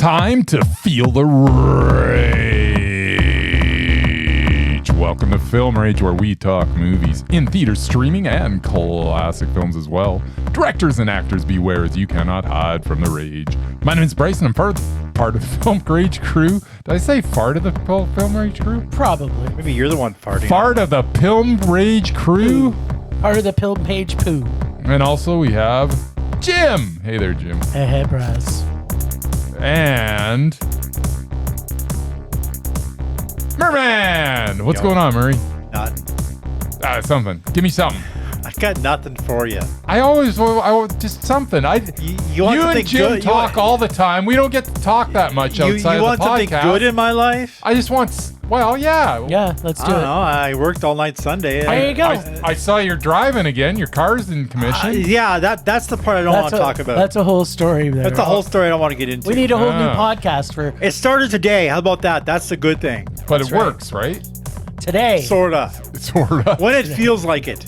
time to feel the rage. Welcome to Film Rage, where we talk movies in theaters, streaming, and classic films as well. Directors and actors beware, as you cannot hide from the rage. My name is Bryce, and I'm part of the Film Rage crew. Did I say fart of the Film Rage crew? Probably. Maybe you're the one farting. Fart of the Film Rage crew. Part of the Film Page poo. And also we have Jim. Hey there, Jim. Hey, Bryce. And Murman. What's going on, Murray? Nothing. Something. Give me something. I got nothing for you. I just something. You want you something and Jim good? talk all the time. We don't get to talk that much outside You of the podcast. want something good in my life? I just want. Well, yeah. Yeah, let's do I don't it. know. I worked all night Sunday. There you go. I saw you're driving again. Your car's in commission. Yeah, that's the part I don't want to talk about. That's a whole story there. That's a whole story I don't want to get into. We need a whole new podcast for It started today. How about that? That's the good thing. But That's it right. works, right? today. Sorta. Sort of. When it feels like it.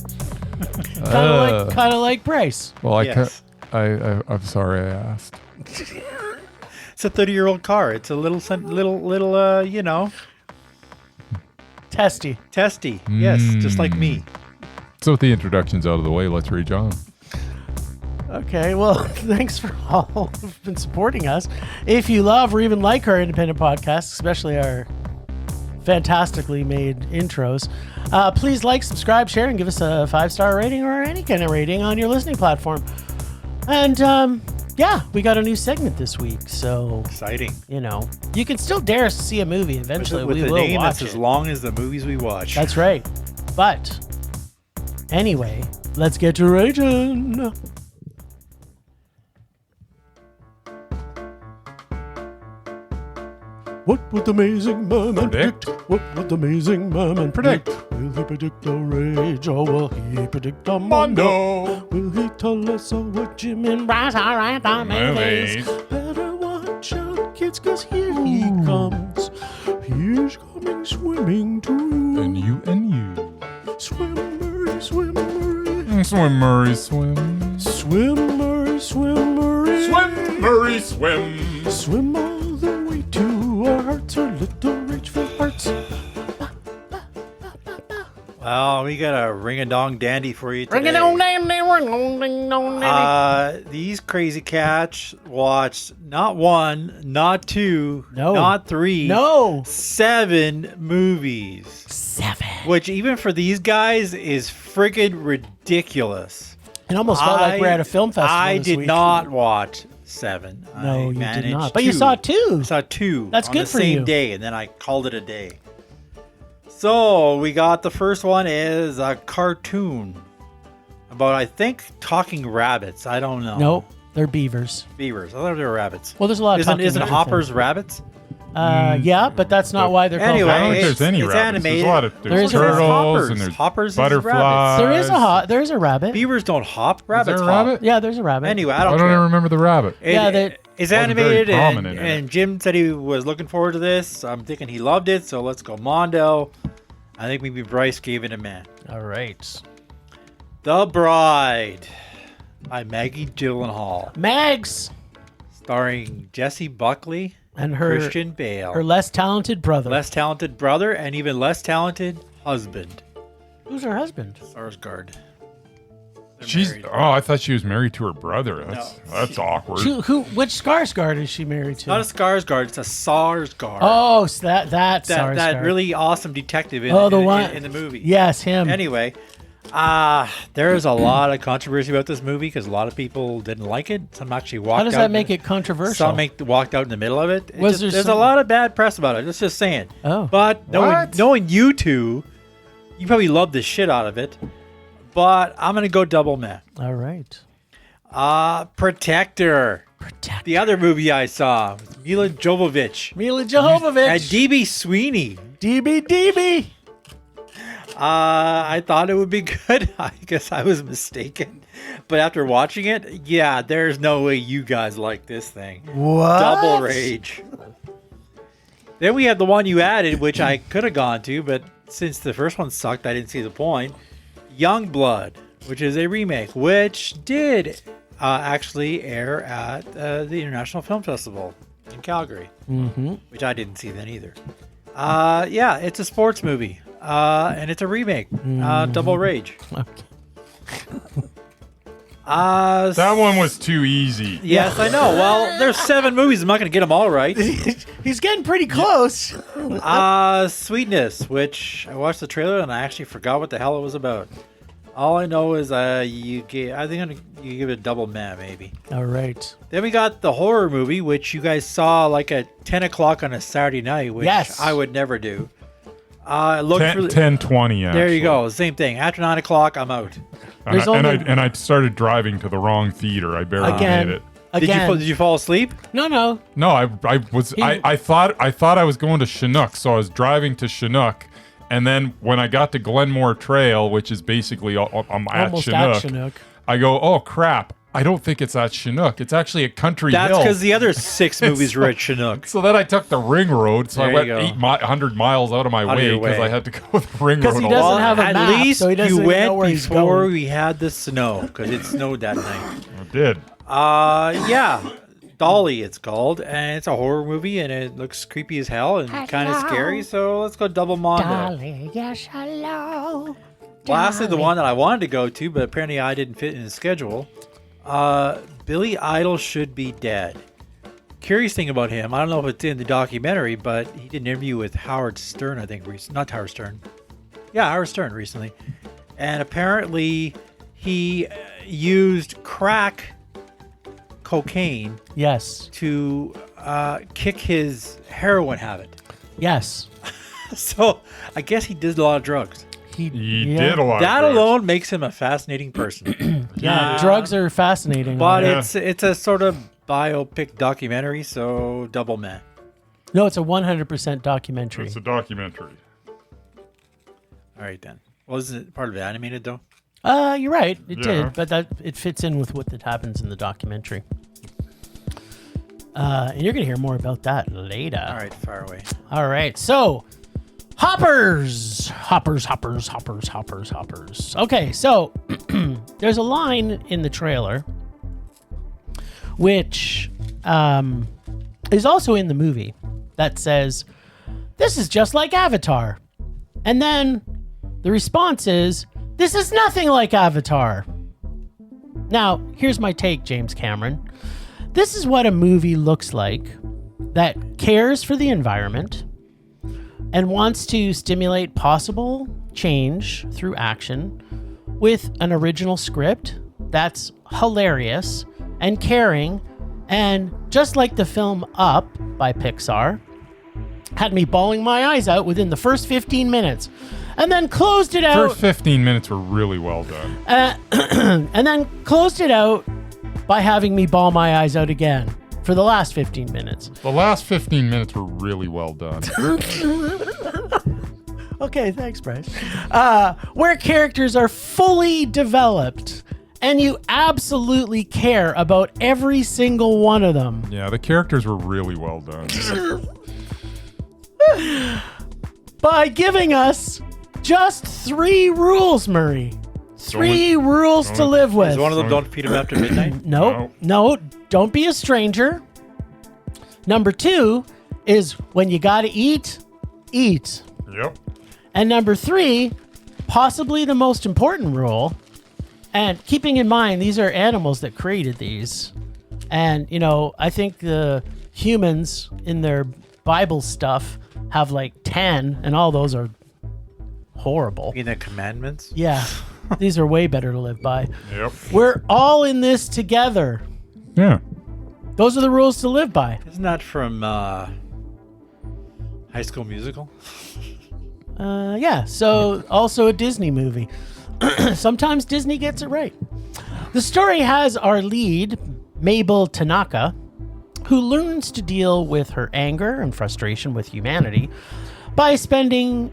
Kind of like Bryce. Well, Yes. I'm sorry I asked. It's a 30-year-old car. It's a little, Testy. testy. Yes, just like me. So with the introductions out of the way, let's read on. Okay, well, thanks for all who've been supporting us. If you love or even like our independent podcasts, especially our fantastically made intros, please like, subscribe, share, and give us a 5-star rating or any kind of rating on your listening platform. And yeah, we got a new segment this week, so Exciting. you can still dare us to see a movie. Eventually, With we the will name watch that's it. as long as the movies we watch. That's right. But anyway, let's get to Ragin. What would amazing Murman Predict? What would amazing Murman Predict. Will he predict the rage or will he predict a Mondo? Will he tell us what Jim and Bryce are at the movies? Better watch out, kids, cause here he comes. He's coming swimming to you. And you. Swim, Murray, swim, Murray. Swim, Murray, swim. Swim, Murray, swim, Murray. Swim, Murray, swim. Swim all the way to our hearts, our little rageful hearts. Well, we got a ring-a-dong dandy for you today. Ring-a-dong dandy, ring-a-dong dandy. These crazy cats watched not one, not two, No. not three, No. 7 movies. 7. Which even for these guys is friggin' ridiculous. It almost felt like we're at a film festival I this did week. not watch 7. No, I you did managed not. But you 2. saw 2. I saw 2. That's on good the for same you. day, and then I called it a day. So we got the first one is a cartoon about, I think, talking rabbits. I don't know. Nope, they're beavers. Beavers. I thought they were rabbits. Well, there's a lot of talking Isn't and Hoppers everything. rabbits? Yeah, but that's not why they're Anyway, called I don't think rabbits. there's any it's rabbits. animated. There's a lot of There is turtles Hoppers. and there's Hoppers is butterflies. rabbits. There is a rabbit. Beavers don't hop. Is Rabbits there a hop. rabbit? Yeah, there's a rabbit. Anyway, I I don't don't care. even remember the rabbit. Yeah, It's Wasn't very animated, prominent in and it. Jim said he was looking forward to this. I'm thinking he loved it, so let's go Mondo. I think maybe Bryce gave it a man. All right. The Bride by Maggie Gyllenhaal, Mags starring Jessie Buckley, and her Christian Bale, her less talented brother. less talented brother, and even less talented husband, Who's her husband? Sarsgaard. They're She's. married. Oh, I thought she was married to her brother. That's awkward. Which Skarsgård is she married to? Not a Skarsgård, it's a Sarsgaard. Oh, so that that Skarsgård. really awesome detective in, Oh, the in, one in the movie. Yes, him. Anyway, there is a lot of controversy about this movie because a lot of people didn't like it. Some actually walked out. How does that make it controversial? Some walked out in the middle of it. There's There's a lot of bad press about it. Let's just saying. Oh. But knowing you two, you probably love the shit out of it. But I'm gonna go double meh. All right. Protector. The other movie I saw was Mila Jovovich Mila and Jovovich. DB Sweeney. DB. I thought it would be good. I guess I was mistaken. But after watching it, yeah, there's no way you guys like this thing. What? Double rage. Then we have the one you added, which I could have gone to, but since the first one sucked, I didn't see the point. Youngblood, which is a remake, which did actually air at the International Film Festival. in Calgary, Mm-hmm. which I didn't see then either. Yeah, it's a sports movie, and it's a remake. Double Rage. That one was too easy. Yes, I know. Well, there's 7 movies. I'm not going to get them all right. He's getting pretty close. Sweetness, which I watched the trailer and I actually forgot what the hell it was about. All I know is you give it a double meh, maybe. All right. Then we got the horror movie, which you guys saw like at 10 o'clock on a Saturday night, which Yes. I would never do. It looked 10:20. There you go. Same thing. After 9 o'clock, I'm out. And I started driving to the wrong theater. I barely made it. Did you fall asleep? No. No, I thought I was going to Chinook, so I was driving to Chinook, and then when I got to Glenmore Trail, which is basically I'm at Almost Chinook, at Chinook. I go, oh crap! I don't think it's at Chinook. It's actually at Country Hill. That's because the other 6 movies were at Chinook. So then I took the ring road. So There I you went go. 800 miles out of my way your because way. I had to go the ring road. Because he a doesn't lot. have a At map, least so he doesn't you even know went where he's before going. we had the snow, because it snowed that night. I did. Yeah. Dolly, it's called, and it's a horror movie, and it looks creepy as hell and kind of scary. So let's go double Mondo. Dolly, yes, hello. Lastly, the one that I wanted to go to, but apparently I didn't fit in the schedule. Billy Idol Should Be Dead. Curious thing about him, I don't know if it's in the documentary, but he did an interview with Howard Stern, I think, not Howard Stern. Yeah, Howard Stern recently. And apparently he used crack cocaine Yes. to kick his heroin habit. Yes. So I guess he did a lot of drugs. He did a lot. That of drugs. alone makes him a fascinating person. Yeah, drugs are fascinating. But Yeah. it's a sort of biopic documentary, so double meh. No, it's a 100% documentary. It's a documentary. All right then. Well, isn't it part of it animated though? You're right. It Yeah. did, but it fits in with what that happens in the documentary. And you're gonna hear more about that later. All right, far away. All right. So, hoppers. Okay, so there's a line in the trailer, which is also in the movie, that says, "This is just like Avatar," and then the response is, "This is nothing like Avatar." Now, here's my take, James Cameron. This is what a movie looks like that cares for the environment and wants to stimulate possible change through action with an original script that's hilarious and caring, and just like the film Up by Pixar, had me bawling my eyes out within the first 15 minutes and then closed it out. First 15 minutes were really well done. And then closed it out by having me bawl my eyes out again for the last 15 minutes. The last 15 minutes were really well done. Okay, thanks, Bryce. Where characters are fully developed and you absolutely care about every single one of them. Yeah, the characters were really well done. By giving us just 3 rules, Murray. 3 rules to live with. Is one of them don't feed him after midnight? No, don't be a stranger. Number 2 is when you gotta eat, eat. Yep. And number 3, possibly the most important rule, and keeping in mind these are animals that created these, and I think the humans in their Bible stuff have like 10, and all those are horrible. In the commandments? Yeah, these are way better to live by. Yep. We're all in this together. Yeah. Those are the rules to live by. Isn't that from High School Musical? Yeah, so also a Disney movie. Sometimes Disney gets it right. The story has our lead, Mabel Tanaka, who learns to deal with her anger and frustration with humanity by spending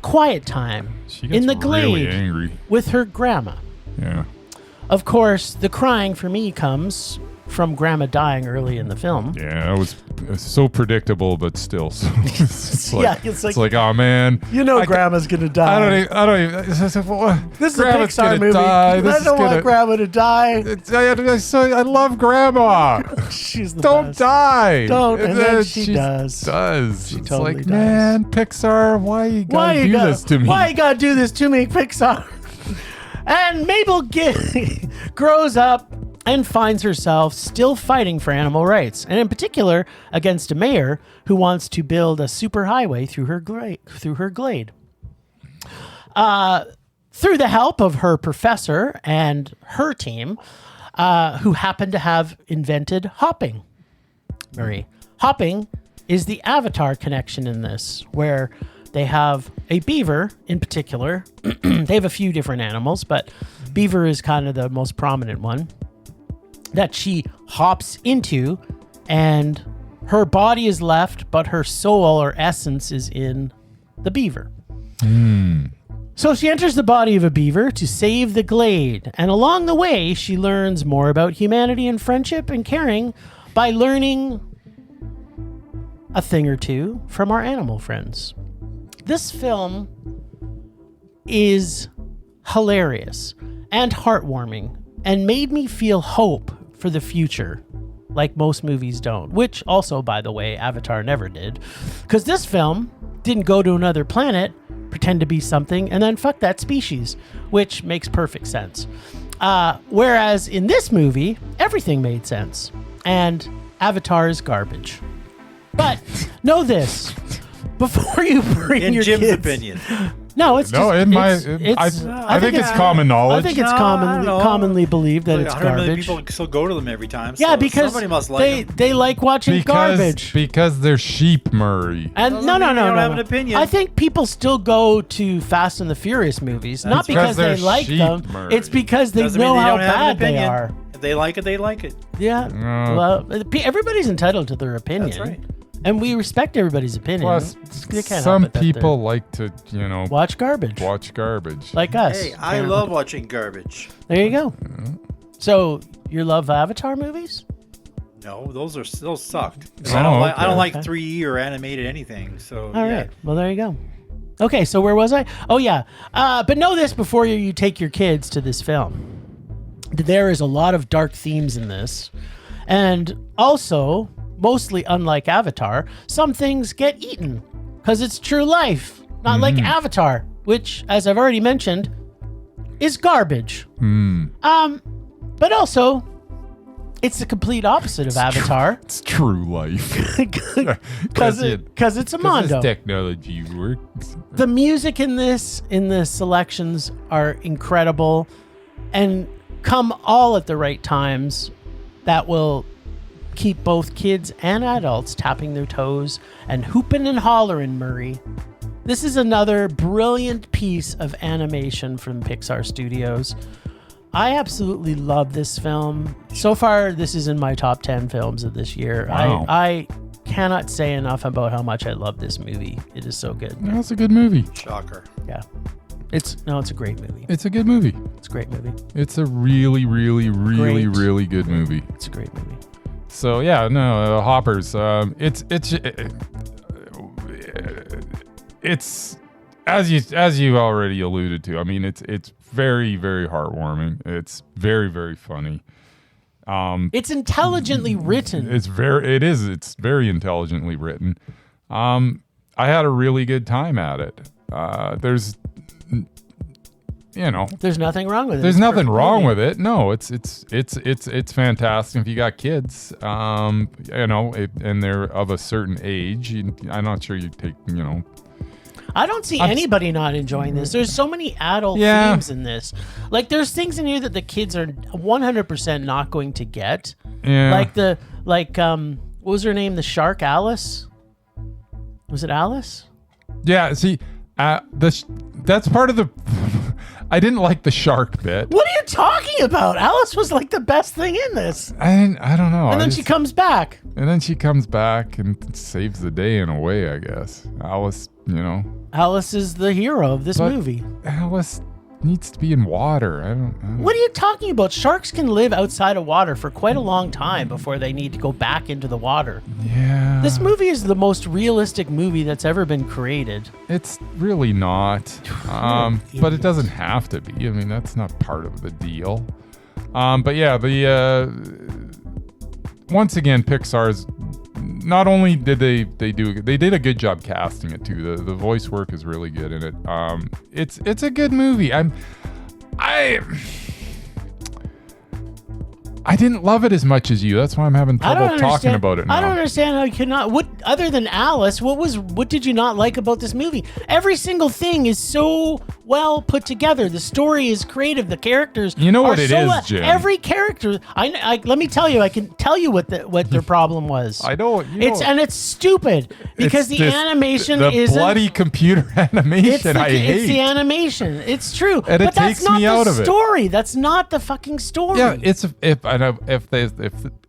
quiet time She gets in the really glade angry. with her grandma. Yeah. Of course, the crying for me comes from grandma dying early in the film. Yeah, that was so predictable, but still. It's like, it's it's like, oh man, Grandma's gonna die. I don't even. This is a Pixar movie. I don't want Grandma to die. I love Grandma. She's the Don't best. die. Don't. And then she does. She totally like, does. man, Pixar, why you gotta do this to me? Why you gotta do this to me, Pixar? And Mabel grows up and finds herself still fighting for animal rights, and in particular against a mayor who wants to build a superhighway through her glade. Through the help of her professor and her team, who happen to have invented hopping. Marie. Hopping is the Avatar connection in this, where they have a beaver in particular. They have a few different animals, but beaver is kind of the most prominent one that she hops into, and her body is left, but her soul or essence is in the beaver. So she enters the body of a beaver to save the glade, and along the way, she learns more about humanity and friendship and caring by learning a thing or two from our animal friends. This film is hilarious and heartwarming and made me feel hope for the future, like most movies don't, which also, by the way, Avatar never did, because this film didn't go to another planet, pretend to be something, and then fuck that species, which makes perfect sense. Whereas in this movie, everything made sense, and Avatar is garbage. But know this, before you bring In your Jim's kids, opinion. No, it's just, I think it's common knowledge. I think it's No, commonly believed that Like it's 100 million garbage. people still go to them every time. Yeah, so because somebody must like them. they like watching garbage. Because they're sheep, Murray. And Doesn't no, mean they don't have no. an opinion. I think people still go to Fast and the Furious movies, not That's because they they're like sheep, them. Murray. It's because they Doesn't know mean they how don't have an bad they opinion. are. If they like it, they like it. Yeah. No. Well, everybody's entitled to their opinion. That's right. And we respect everybody's opinion. Plus, They can't some help it that people like to, watch garbage. watch garbage. Like us. Hey, I love watching garbage. There you go. So, you love Avatar movies? No, those sucked. Oh, I don't okay. like Okay. 3D or animated anything. So All right. Well, there you go. Okay, so where was I? Oh, yeah. But know this before you take your kids to this film. There is a lot of dark themes in this. And also, mostly unlike Avatar, some things get eaten because it's true life, not like Avatar, which, as I've already mentioned, is garbage. But also, it's the complete opposite of Avatar It's true life. because it's a mondo. Technology works. The music in the selections are incredible and come all at the right times that will keep both kids and adults tapping their toes and hooping and hollering, Murray. This is another brilliant piece of animation from Pixar Studios. I absolutely love this film. So far, this is in my top 10 films of this year. Wow. I cannot say enough about how much I love this movie. It is so good. That's a good movie. Shocker. Yeah. It's a great movie. It's a good movie. It's a great movie. It's a really, really, really, Great. really good movie. It's a great movie. So yeah, no, Hoppers. It's as you already alluded to. I mean, it's very, very heartwarming. It's very, very funny. It's intelligently written. It's very intelligently written. I had a really good time at it. There's nothing wrong with it. There's It's nothing perfect wrong movie. with it. No, it's fantastic. If you got kids, and they're of a certain age, I'm not sure you take, I don't see anybody not enjoying this. There's so many adult themes in this. Like, there's things in here that the kids are 100% not going to get. Yeah. What was her name? The shark, Alice? Was it Alice? Yeah. See, that's part of the. I didn't like the shark bit. What are you talking about? Alice was like the best thing in this. I don't know. And then she comes back. And then she comes back and saves the day in a way, I guess. Alice, Alice is the hero of this movie. Alice needs to be in water. I don't What are you talking about? Sharks can live outside of water for quite a long time before they need to go back into the water. Yeah. This movie is the most realistic movie that's ever been created. It's really not. But it idiot. doesn't have to be. I mean, that's not part of the deal. But yeah, once again, Pixar's not only did they did a good job casting it too. The voice work is really good in it. It's a good movie. I didn't love it as much as you. That's why I'm having trouble talking about it now. I don't understand how you could not. What other than Alice? What did you not like about this movie? Every single thing is so well put together. The story is creative. The characters. You know what are it so is, well. Jim. Every character. Let me tell you. I can tell you what their problem was. I know. It's stupid because the animation is the bloody computer animation. I hate. It's the animation. It's true, And it but that's takes not me out the of it. story. That's not the fucking story. Yeah, if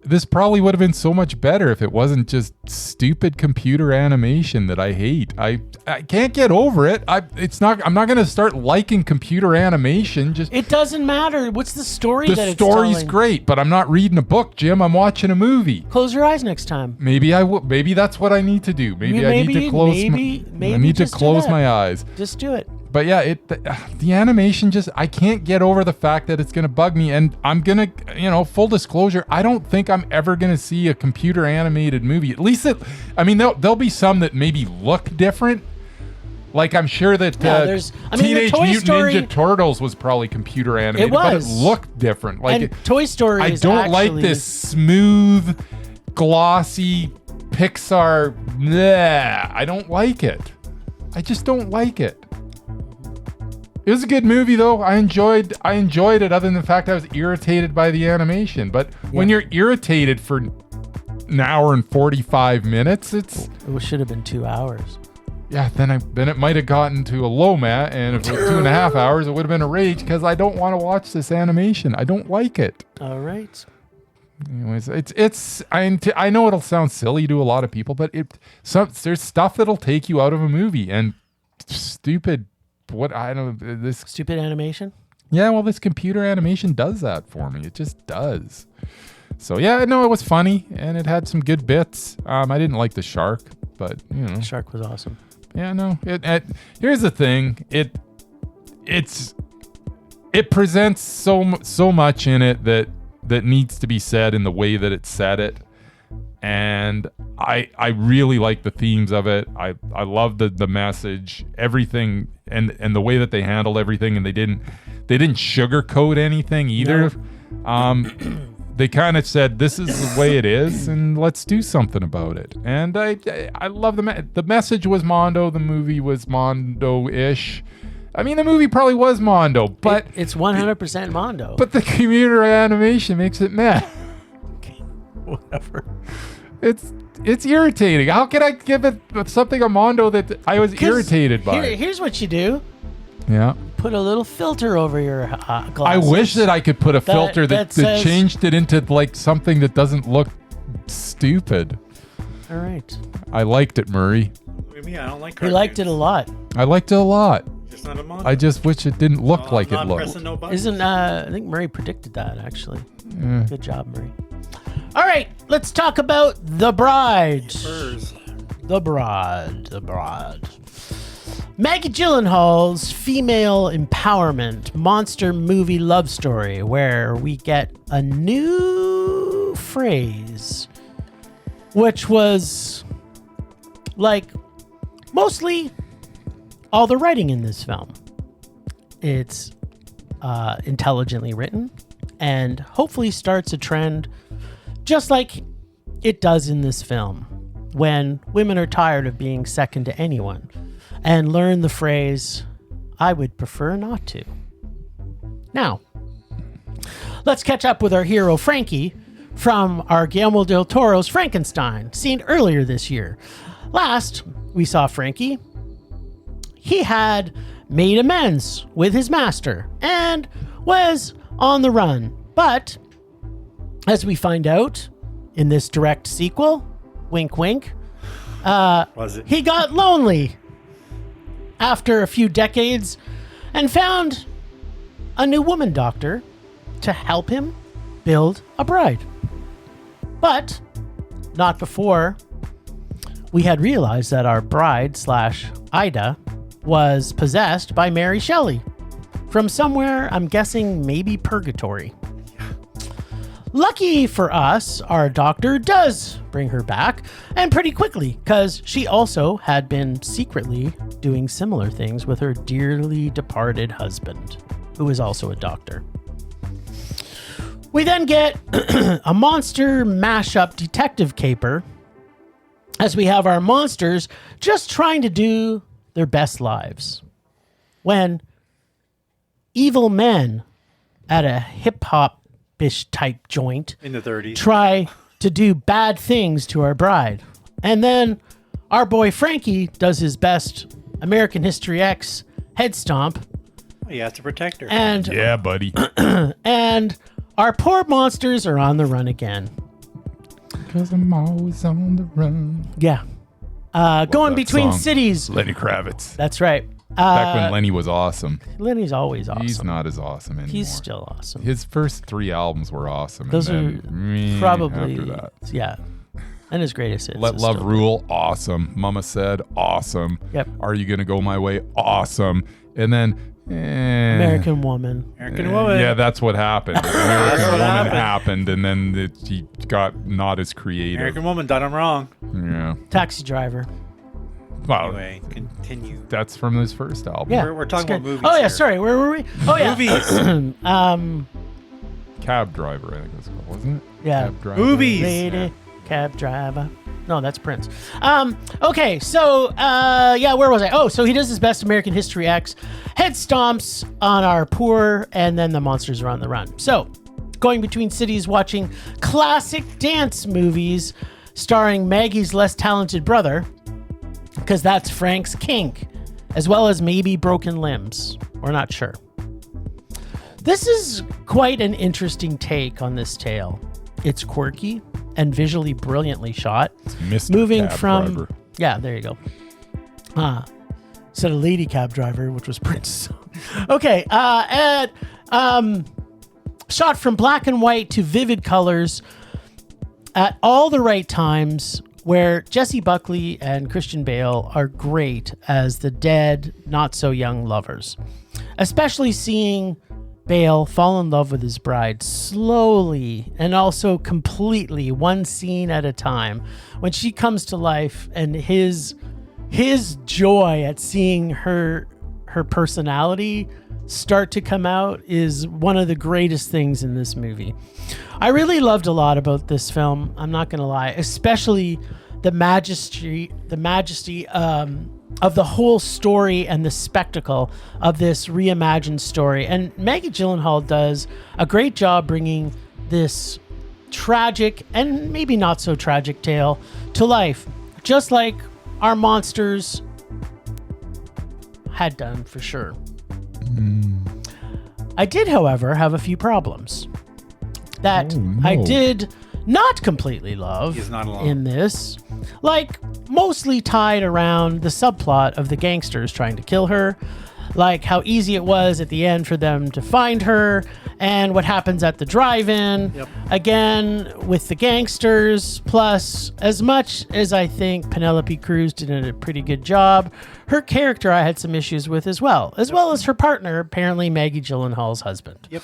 this probably would have been so much better if it wasn't just stupid computer animation that I hate. I can't get over it. I'm not going to start liking computer animation. It doesn't matter. What's the story? The that it's story's telling? great, but I'm not reading a book, Jim. I'm watching a movie. Close your eyes next time. Maybe I will. Maybe that's what I need to do. Maybe I need to close. I need to just do close that. my eyes. Just do it. But yeah, the animation I can't get over the fact that it's going to bug me. And I'm going to, full disclosure, I don't think I'm ever going to see a computer animated movie. At least there'll be some that maybe look different. Like I'm sure that Teenage Mutant Ninja Turtles was probably computer animated, but it looked different. Like and Toy Story I don't like this smooth, glossy Pixar. Bleh, I don't like it. I just don't like it. It was a good movie though. I enjoyed it other than the fact I was irritated by the animation. But when you're irritated for an hour and 45 minutes, it should have been 2 hours. Yeah, then it might have gotten to a low, Matt, and if it was 2.5 hours, it would have been a rage because I don't want to watch this animation. I don't like it. All right. Anyways, I know it'll sound silly to a lot of people, but there's stuff that'll take you out of a movie and stupid. This stupid animation? Yeah, well, this computer animation does that for me. It just does. So yeah, no, it was funny and it had some good bits. I didn't like the shark, but The shark was awesome. Yeah, no. Here's the thing. It presents so much in it that needs to be said in the way that it said it. And I really like the themes of it. I love the message, everything, and the way that they handled everything, and they didn't sugarcoat anything either. No. They kind of said, this is the way it is, and let's do something about it. And I love the message was Mondo. The movie was Mondo-ish. I mean, the movie probably was Mondo, but it's 100% Mondo. But the computer animation makes it meh. Whatever. It's irritating. How can I give it something a Mondo that I was irritated by? Here's what you do. Yeah. Put a little filter over your glasses. I wish that I could put a filter that changed it into like something that doesn't look stupid. All right. I liked it, Murray. What do you mean? I don't like He cartoons. liked it a lot. I liked it a lot. Just not a Mondo. I just wish it didn't look like it looked. No buttons. I think Murray predicted that actually. Yeah. Good job, Murray. All right, let's talk about The Bride. The Bride. Maggie Gyllenhaal's female empowerment monster movie love story, where we get a new phrase, which was like mostly all the writing in this film. It's intelligently written and hopefully starts a trend just like it does in this film, when women are tired of being second to anyone and learn the phrase, I would prefer not to. Now, let's catch up with our hero Frankie from our Guillermo del Toro's Frankenstein, seen earlier this year. Last we saw Frankie, he had made amends with his master and was on the run. But as we find out in this direct sequel, wink, wink, he got lonely after a few decades and found a new woman doctor to help him build a bride. But not before we had realized that our bride / Ida was possessed by Mary Shelley from somewhere, I'm guessing maybe purgatory. Lucky for us, our doctor does bring her back, and pretty quickly, because she also had been secretly doing similar things with her dearly departed husband, who is also a doctor. We then get a monster mashup detective caper, as we have our monsters just trying to do their best lives, when evil men at a hip-hop-ish type joint In the 30s. try to do bad things to our bride. And then our boy Frankie does his best American History X head stomp, He has to protect her. and Yeah, buddy. and our poor monsters are on the run again. Because I'm always on the run. Yeah. Going that between song. cities. Lenny Kravitz. That's right. Back when Lenny was awesome. Lenny's always awesome. He's not as awesome anymore. He's still awesome. His first 3 albums were awesome. Those and are then, probably, after that. yeah. And his greatest hits. Let is Love still- Rule, awesome. Mama Said, awesome. Yep. Are You Gonna Go My Way, awesome. And then American Woman. American Woman. Yeah, that's what happened. American what Woman happened. happened, and then he got not as creative. American Woman done him wrong. Yeah. Taxi Driver. Well, Anyway, continue. that's from his first album. Yeah. We're talking it's about good. movies Oh, yeah. here. Sorry. Where were we? Oh, yeah. Movies. Cab Driver, I think it was called, wasn't it? Yeah. Cab Driver. Movies. Lady, cab driver. No, that's Prince. Okay, so yeah, where was I? Oh, so he does his best American History X, head stomps on our poor, and then the monsters are on the run. So, going between cities, watching classic dance movies starring Maggie's less talented brother, because that's Frank's kink, as well as maybe broken limbs. We're not sure. This is quite an interesting take on this tale. It's quirky and visually brilliantly shot. Mr. Moving Cab from Driver. yeah, there you go. Instead of Lady Cab Driver, which was Prince. Okay, and shot from black and white to vivid colors at all the right times, where Jessie Buckley and Christian Bale are great as the dead, not so young lovers. Especially seeing Bale fall in love with his bride slowly and also completely, one scene at a time. When she comes to life, and his joy at seeing her personality start to come out is one of the greatest things in this movie. I really loved a lot about this film, I'm not gonna lie, especially the majesty of the whole story and the spectacle of this reimagined story. And Maggie Gyllenhaal does a great job bringing this tragic and maybe not so tragic tale to life, just like our monsters had done for sure. I did, however, have a few problems that I did not completely love He's not alone. in this, like mostly tied around the subplot of the gangsters trying to kill her, like how easy it was at the end for them to find her, and what happens at the drive-in, Yep. again with the gangsters, plus as much as I think Penelope Cruz did a pretty good job, her character I had some issues with as well as her partner, apparently Maggie Gyllenhaal's husband. Yep.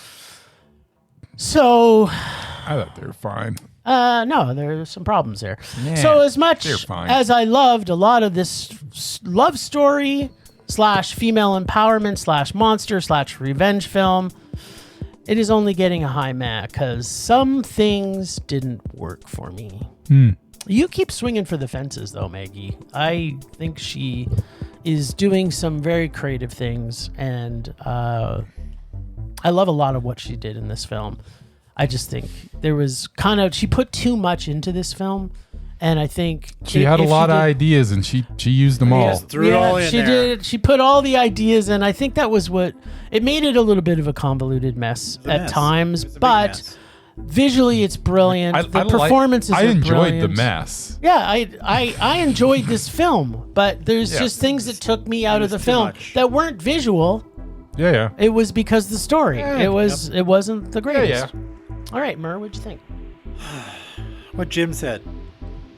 So, I thought they were fine. no, there's some problems there. Yeah, So as much they're fine. as I loved a lot of this love story / female empowerment / monster / revenge film, it is only getting a high mat because some things didn't work for me. You keep swinging for the fences though, Maggie. I think she is doing some very creative things, and I love a lot of what she did in this film. I just think there was she put too much into this film, and I think She had a if lot of did- ideas, and she used them all. Just threw it all in she there. did. She put all the ideas, and I think that was what it made it a little bit of a convoluted mess a at mess. times. It was a big But mess. visually, it's brilliant. The performances I are enjoyed brilliant. the mess. Yeah, I enjoyed this film, but there's Yeah. just things that took me out of the was too film much. that weren't visual. Yeah. It was because the story. Yeah. It wasn't the greatest. Yeah. All right, Mur, what'd you think? What Jim said.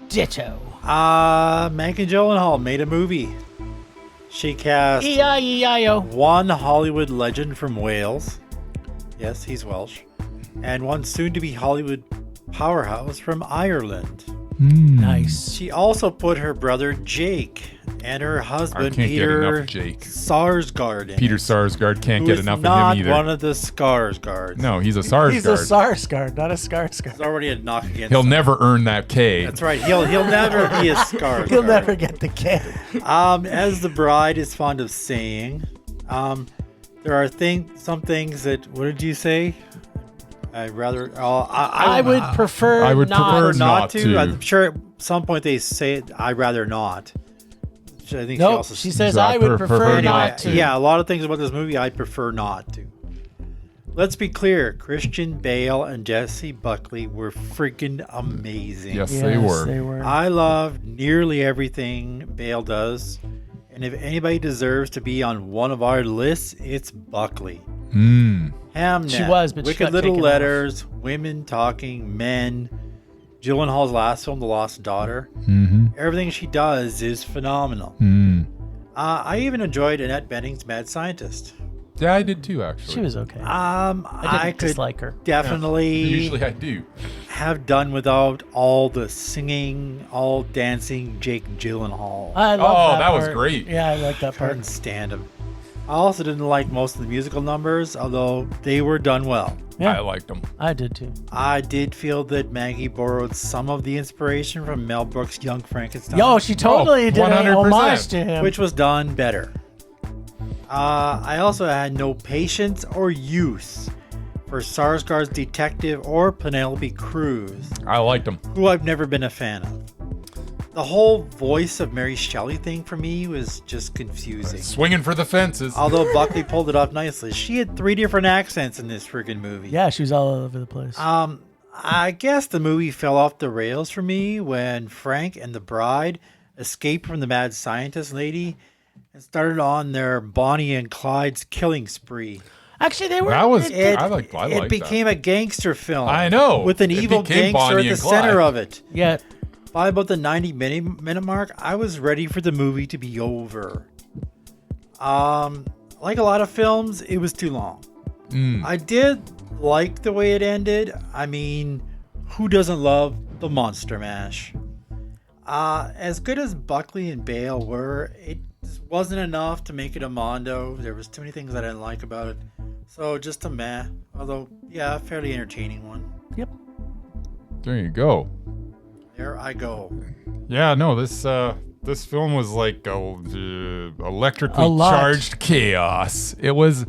Ditto. Maggie Gyllenhaal made a movie. She cast E-I-E-I-O. one Hollywood legend from Wales. Yes, he's Welsh. And one soon-to-be Hollywood powerhouse from Ireland. Nice. She also put her brother Jake and her husband can't get Peter enough Jake. Sarsgaard in Peter it, Sarsgaard can't who get is enough not of him either. one of the Skarsgårds. No, he's a Sarsgaard. He's a Sarsgaard, not a Skarsgård. There's already a knock against He'll him. never earn that K. That's right. He'll never be a Skarsgård. He'll never get the K. As the bride is fond of saying, there are some things that. What did you say? I'd rather. I would prefer. I would not. prefer not to. I'm sure at some point they say it, I'd rather not. Which I think Nope. she also She says So I would prefer Anyway, not to. Yeah, a lot of things about this movie I prefer not to. Let's be clear, Christian Bale and Jessie Buckley were freaking amazing. Yes, Yes, they were. They were. I love nearly everything Bale does. And if anybody deserves to be on one of our lists, it's Buckley. Hamnet, She was, but she Wicked got Little taken Letters, Women Talking, Men, Gyllenhaal's last film, The Lost Daughter. Everything she does is phenomenal. I even enjoyed Annette Bening's Mad Scientist. Yeah, I did too, actually. She was okay. I didn't could dislike her. definitely Usually I do. have done without all the singing, all dancing Jake Gyllenhaal. I love that was part. great. Yeah, I like that part. Couldn't stand him. I also didn't like most of the musical numbers, although they were done well. Yeah, I liked them. I did too. I did feel that Maggie borrowed some of the inspiration from Mel Brooks' Young Frankenstein, Yo, she totally did an 100%. homage to him. which was done better. I also had no patience or use for Sarsgaard's detective or Penelope Cruz, I liked them. who I've never been a fan of. The whole voice of Mary Shelley thing for me was just confusing. Swinging for the fences. Although Buckley pulled it off nicely. She had 3 different accents in this friggin' movie. Yeah, she was all over the place. I guess the movie fell off the rails for me when Frank and the bride escaped from the mad scientist lady and started on their Bonnie and Clyde's killing spree. Actually, they were. That was- it- I liked It became a gangster film. I know. With an It evil became gangster Bonnie at the and center Clyde. of it. yeah. By about the 90-minute mark, I was ready for the movie to be over. Like a lot of films, it was too long. I did like the way it ended. I mean, who doesn't love the Monster Mash? As good as Buckley and Bale were, it just wasn't enough to make it a Mondo. There was too many things I didn't like about it. So just a meh. Although, yeah, a fairly entertaining one. Yep. There you go. There I go. Yeah, no, this film was like electrically A lot. charged chaos. It was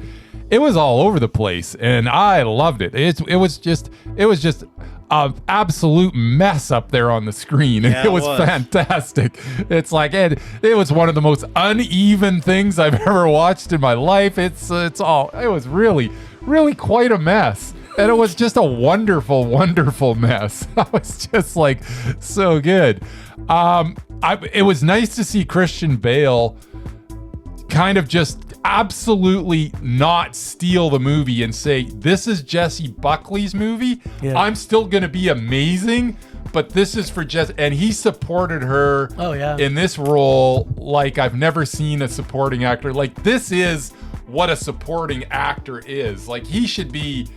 all over the place, and I loved it. It was just an absolute mess up there on the screen, and Yeah, it was it was. fantastic. It's like it was one of the most uneven things I've ever watched in my life. It was really quite a mess. And it was just a wonderful, wonderful mess. I was just like so good. It was nice to see Christian Bale kind of just absolutely not steal the movie and say, this is Jessie Buckley's movie. Yeah. I'm still going to be amazing, but this is for Jessie. And he supported her Oh, yeah. in this role like I've never seen a supporting actor. Like, this is what a supporting actor is. Like, this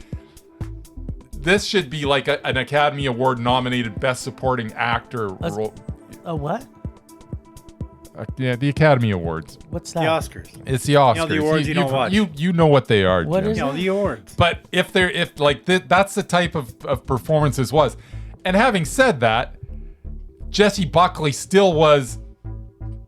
should be like an Academy Award nominated Best Supporting Actor role. A what? Yeah, the Academy Awards. What's The that? Oscars. It's the Oscars. the awards you don't watch. You know what they are. What Jim. is You know, the awards. But if that's the type of performance this was. And having said that, Jessie Buckley still was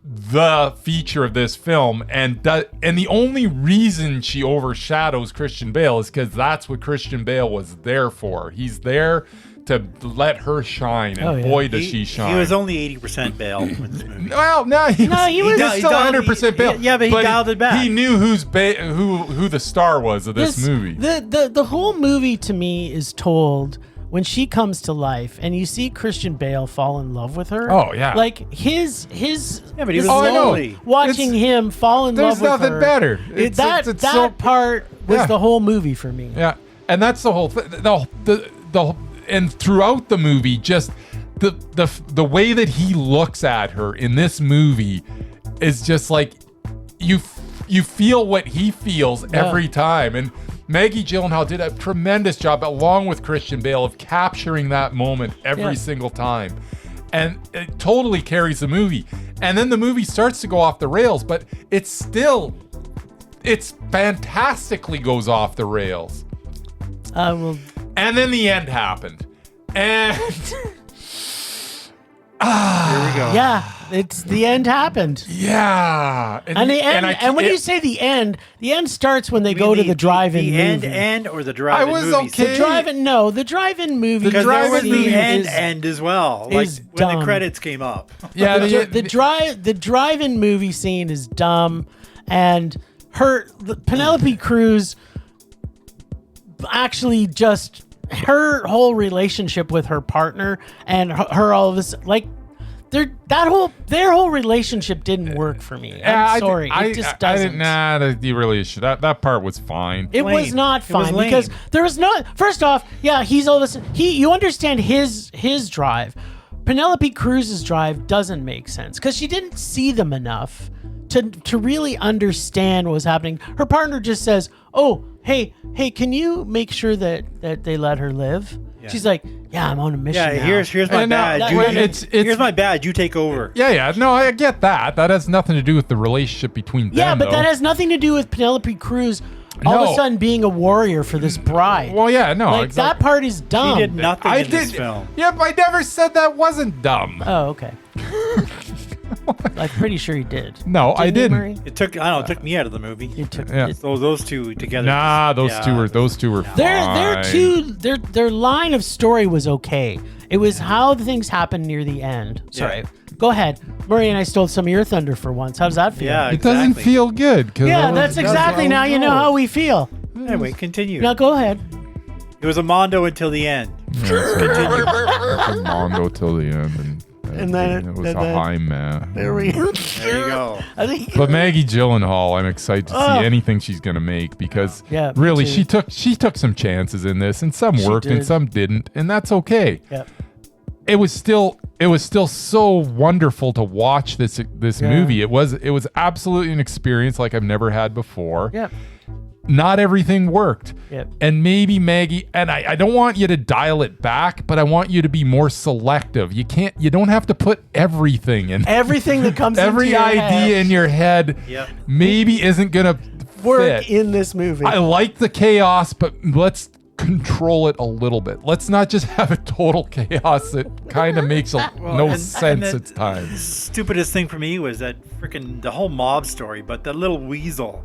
the feature of this film, and the only reason she overshadows Christian Bale is because that's what Christian Bale was there for. He's there to let her shine, and Oh, yeah. boy does she shine. He was only 80% Bale in this movie. Well, no, he was he still dialed- 100% Bale. yeah, but he dialed it back. He knew who the star was of this movie. The whole movie to me is told when she comes to life and you see Christian Bale fall in love with her. Oh, yeah. Like his Yeah, but he was I know. lonely. watching him fall in love There's with her. nothing better. That so- part was Yeah. the whole movie for me. Yeah, and that's the whole thing. And throughout the movie, just the way that he looks at her in this movie is just like you feel what he feels every time. And Maggie Gyllenhaal did a tremendous job, along with Christian Bale, of capturing that moment every single time. And it totally carries the movie. And then the movie starts to go off the rails, but it's fantastically goes off the rails. Well, And then the end happened. And Here we go. yeah, it's the end happened. yeah. And the end, and when you say the end starts when they go to the drive-in the movie. end or the drive-in I was movie? okay. The drive-in movie. Because there was drive-in the movie end as well. Like is when the dumb. credits came up. yeah, The drive-in movie scene is dumb, and Penelope Cruz actually just her whole relationship with her partner and her all of this, like their whole relationship didn't work for me. I'm sorry, it just doesn't. You really should. That part was fine. It was Lame. not It was fine lame. because there was not. First off, yeah, he's all this. You understand his drive. Penelope Cruz's drive doesn't make sense because she didn't see them enough to really understand what was happening. Her partner just says, "Oh, hey, can you make sure that they let her live?" Yeah. She's like, "Yeah, I'm on a mission." Yeah, now. here's my And now- badge. well, You- it's- here's my badge. You take over. Yeah. No, I get that. That has nothing to do with the relationship between them. Yeah, but though. that has nothing to do with Penelope Cruz all of No. a sudden being a warrior for this bride. Well, yeah, no. like that part is dumb. He did nothing I in this did. film. Yeah, but I never said that wasn't dumb. Oh, okay. I'm pretty sure he did. No, I he, didn't. Murray? It took me out of the movie. You took Yeah. it. So those two together. Nah, those yeah. two were fine. Their line of story was okay. It was how the things happened near the end. Sorry. Go ahead. Murray and I stole some of your thunder for once. How does that feel? Yeah, It doesn't exactly. feel good. 'Cause Yeah, I was- that's exactly now you know how we feel. Anyway, continue. Now go ahead. It was a Mondo until the end. Continue. Mondo till the end, And then it was and a then- high man. There we go. There you go. I think But Maggie Gyllenhaal, I'm excited to see Oh. anything she's gonna make because Yeah, me really too. she took some chances in this, and some She worked and did. some didn't, and that's okay. Yep. It was still so wonderful to watch this Yeah. movie. It was absolutely an experience like I've never had before. Yep. Not everything worked. Yep. And maybe Maggie, and I don't want you to dial it back, but I want you to be more selective. You don't have to put everything in. Everything that comes Every into your idea head in your head Yep. maybe isn't gonna work fit. in this movie. I like the chaos, but let's control it a little bit. Let's not just have a total chaos that kind of makes no and sense the at times. Stupidest thing for me was that freaking the whole mob story, but the little weasel.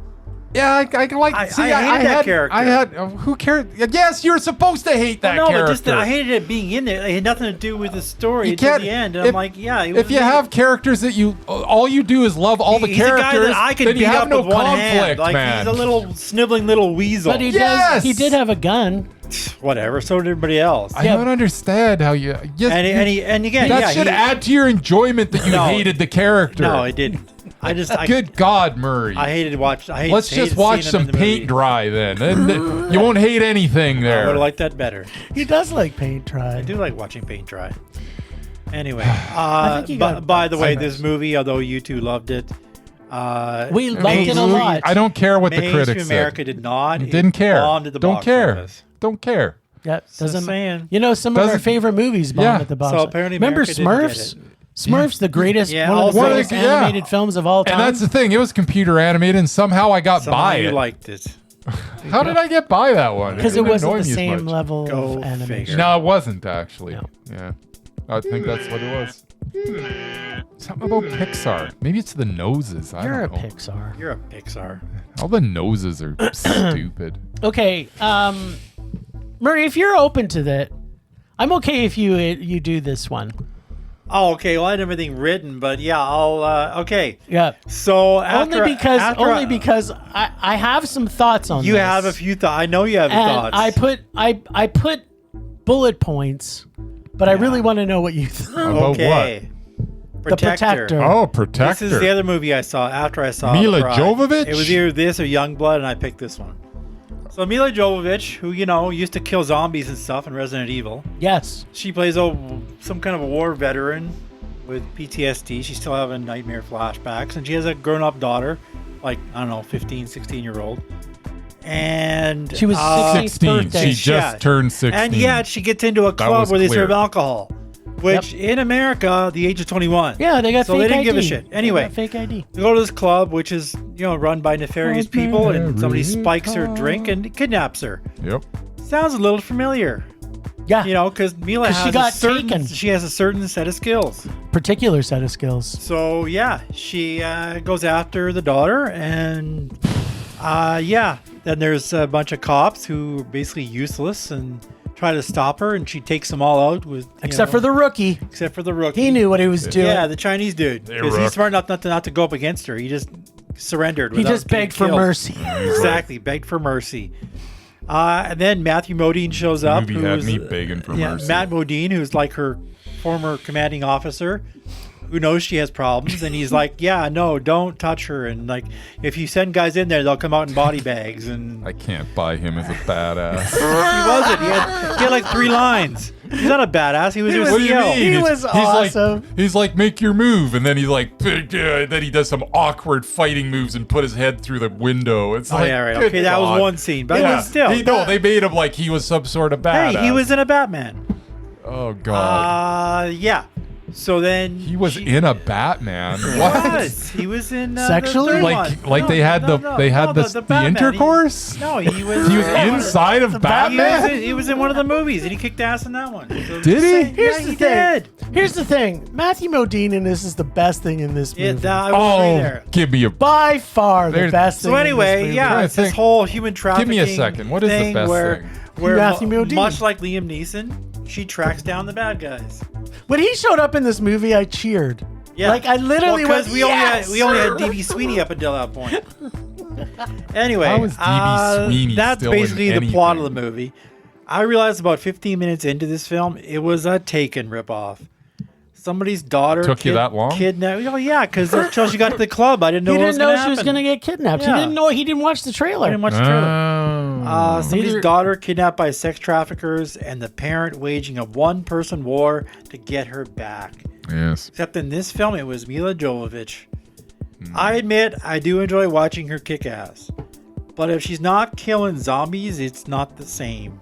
Yeah, I like. I See, hated that had, character. I had. Who cared? Yes, you're supposed to hate that No, character. but just that I hated it being in there. It had nothing to do with the story You until can't- the end. And I'm like, yeah. it If was you have characters that all you do is love all the he's characters, a guy that I can then beat you have up no with one conflict, hand. Like man. he's a little sniveling little weasel. but he Yes! he did have a gun. Whatever. So did everybody else. I don't understand how you. Yes, And again, that yeah, should he- add to your enjoyment that you No. hated the character. No, it didn't. I Good God, Murray. Let's just watch some paint dry then. And you won't hate anything I there. would like that better. He does like paint I dry. do like watching paint dry. Anyway, think you got by the way, some- this movie, although you two loved it, We liked it a lot. I don't care what the mainstream critics America said. did not. Didn't care. Bombed at the Don't box care. office. Don't care. Yep. Just saying. You know, some of our Doesn't- favorite movies bombed Yeah. at the box. So office. apparently Remember America didn't get Smurfs? it. Smurfs, the greatest, Yeah, one of the also- greatest Yeah. animated films of all time. And that's the thing. It was computer animated, and somehow I got Somehow by you it. liked it. How did I get by that one? because it didn't wasn't annoy the me as same much. level Go of animation. figure. No, it wasn't actually. No. Yeah, I think that's what it was. Something about Pixar. Maybe it's the noses. I You're a don't know. Pixar. You're a Pixar. All the noses are stupid. Okay, Murray, if you're open to that, I'm okay if you do this one. Oh, okay. Well, I had everything written, but yeah, I'll. Okay. Yeah. So after, Only because after I have some thoughts on you this. have a few thoughts. I know you have and thoughts. I put bullet points, but I really want to know what you think. About Okay. The Protector. Oh, Protector. This is the other movie I saw after I saw Mila The Bride. Jovovich? It was either this or Youngblood, and I picked this one. So Mila Jovovich, who used to kill zombies and stuff in Resident Evil, Yes. she plays some kind of a war veteran with PTSD. She's still having nightmare flashbacks, and she has a grown-up daughter, like, I don't know, 15, 16-year-old. And She was 16th 16. birthday. She just turned 16. And yet she gets into a club was where they clear. serve alcohol, which in America, the age of 21. Yeah, they got so fake they didn't ID. give a shit. Anyway, They got fake ID. they go to this club, which is run by nefarious people, and somebody spikes her drink and kidnaps her. Yep. Sounds a little familiar, Yeah. because Mila 'Cause has she got certain taken. she has a certain set of skills. Particular set of skills. So yeah, she goes after the daughter, and then there's a bunch of cops who are basically useless and try to stop her, and she takes them all out with Except for the rookie. except for the rookie. He knew what he was doing. Yeah, the Chinese dude. Hey, Because he's Rook. smart enough not to go up against her. He just surrendered. He without just being begged for killed. mercy. Exactly, begged for mercy. And then Matthew Modine shows up. Movie had who's- me begging for mercy. Matt Modine, who's like her former commanding officer, who knows she has problems, and he's like, "Yeah, no, don't touch her." And like, if you send guys in there, they'll come out in body bags. And I can't buy him as a badass. he wasn't. He had like 3 lines. He's not a badass. He was just What do you mean? He was awesome. He's like, make your move, and then he's like, then he does some awkward fighting moves and put his head through the window. It's Oh like, yeah, right. good Okay, that was God. one scene, but Yeah. it was still. They made him like he was some sort of badass. Hey, he was in a Batman. Oh God. Yeah. So then He was in a Batman. He What? was. He was in Sexually? the third Like one. they had the Batman. intercourse. No, he was. He was inside of Batman. He was in one of the movies, and he kicked ass in that one. So Did he? Here's Yeah, the he thing. did. Here's the thing. Matthew Modine in this is the best thing in this movie. Yeah, I will agree Oh, there. give me a. By far the There's- best thing So in anyway, this movie. yeah, I it's this think- whole human Give trafficking. me a second. What is the thing best where, thing? Where Matthew Modine. much like Liam Neeson, she tracks down the bad guys. When he showed up in this movie, I cheered. Yeah, Like, I literally because went, we "Yes, only had sir." DB Sweeney up until that point. Anyway, How is DB Sweeney that's still in basically the plot of the anything? movie. I realized about 15 minutes into this film, it was a Taken ripoff. Somebody's daughter Took you that long? Kidnapped. Oh yeah, because until she got to the club, I didn't know He what didn't know was she was going to get kidnapped. Yeah. He didn't know. He didn't watch the trailer. I didn't watch the trailer. Oh. Somebody's Neither- daughter kidnapped by sex traffickers, and the parent waging a one-person war to get her back. Yes. Except in this film, it was Mila Jovovich. Hmm. I admit, I do enjoy watching her kick ass. But if she's not killing zombies, it's not the same.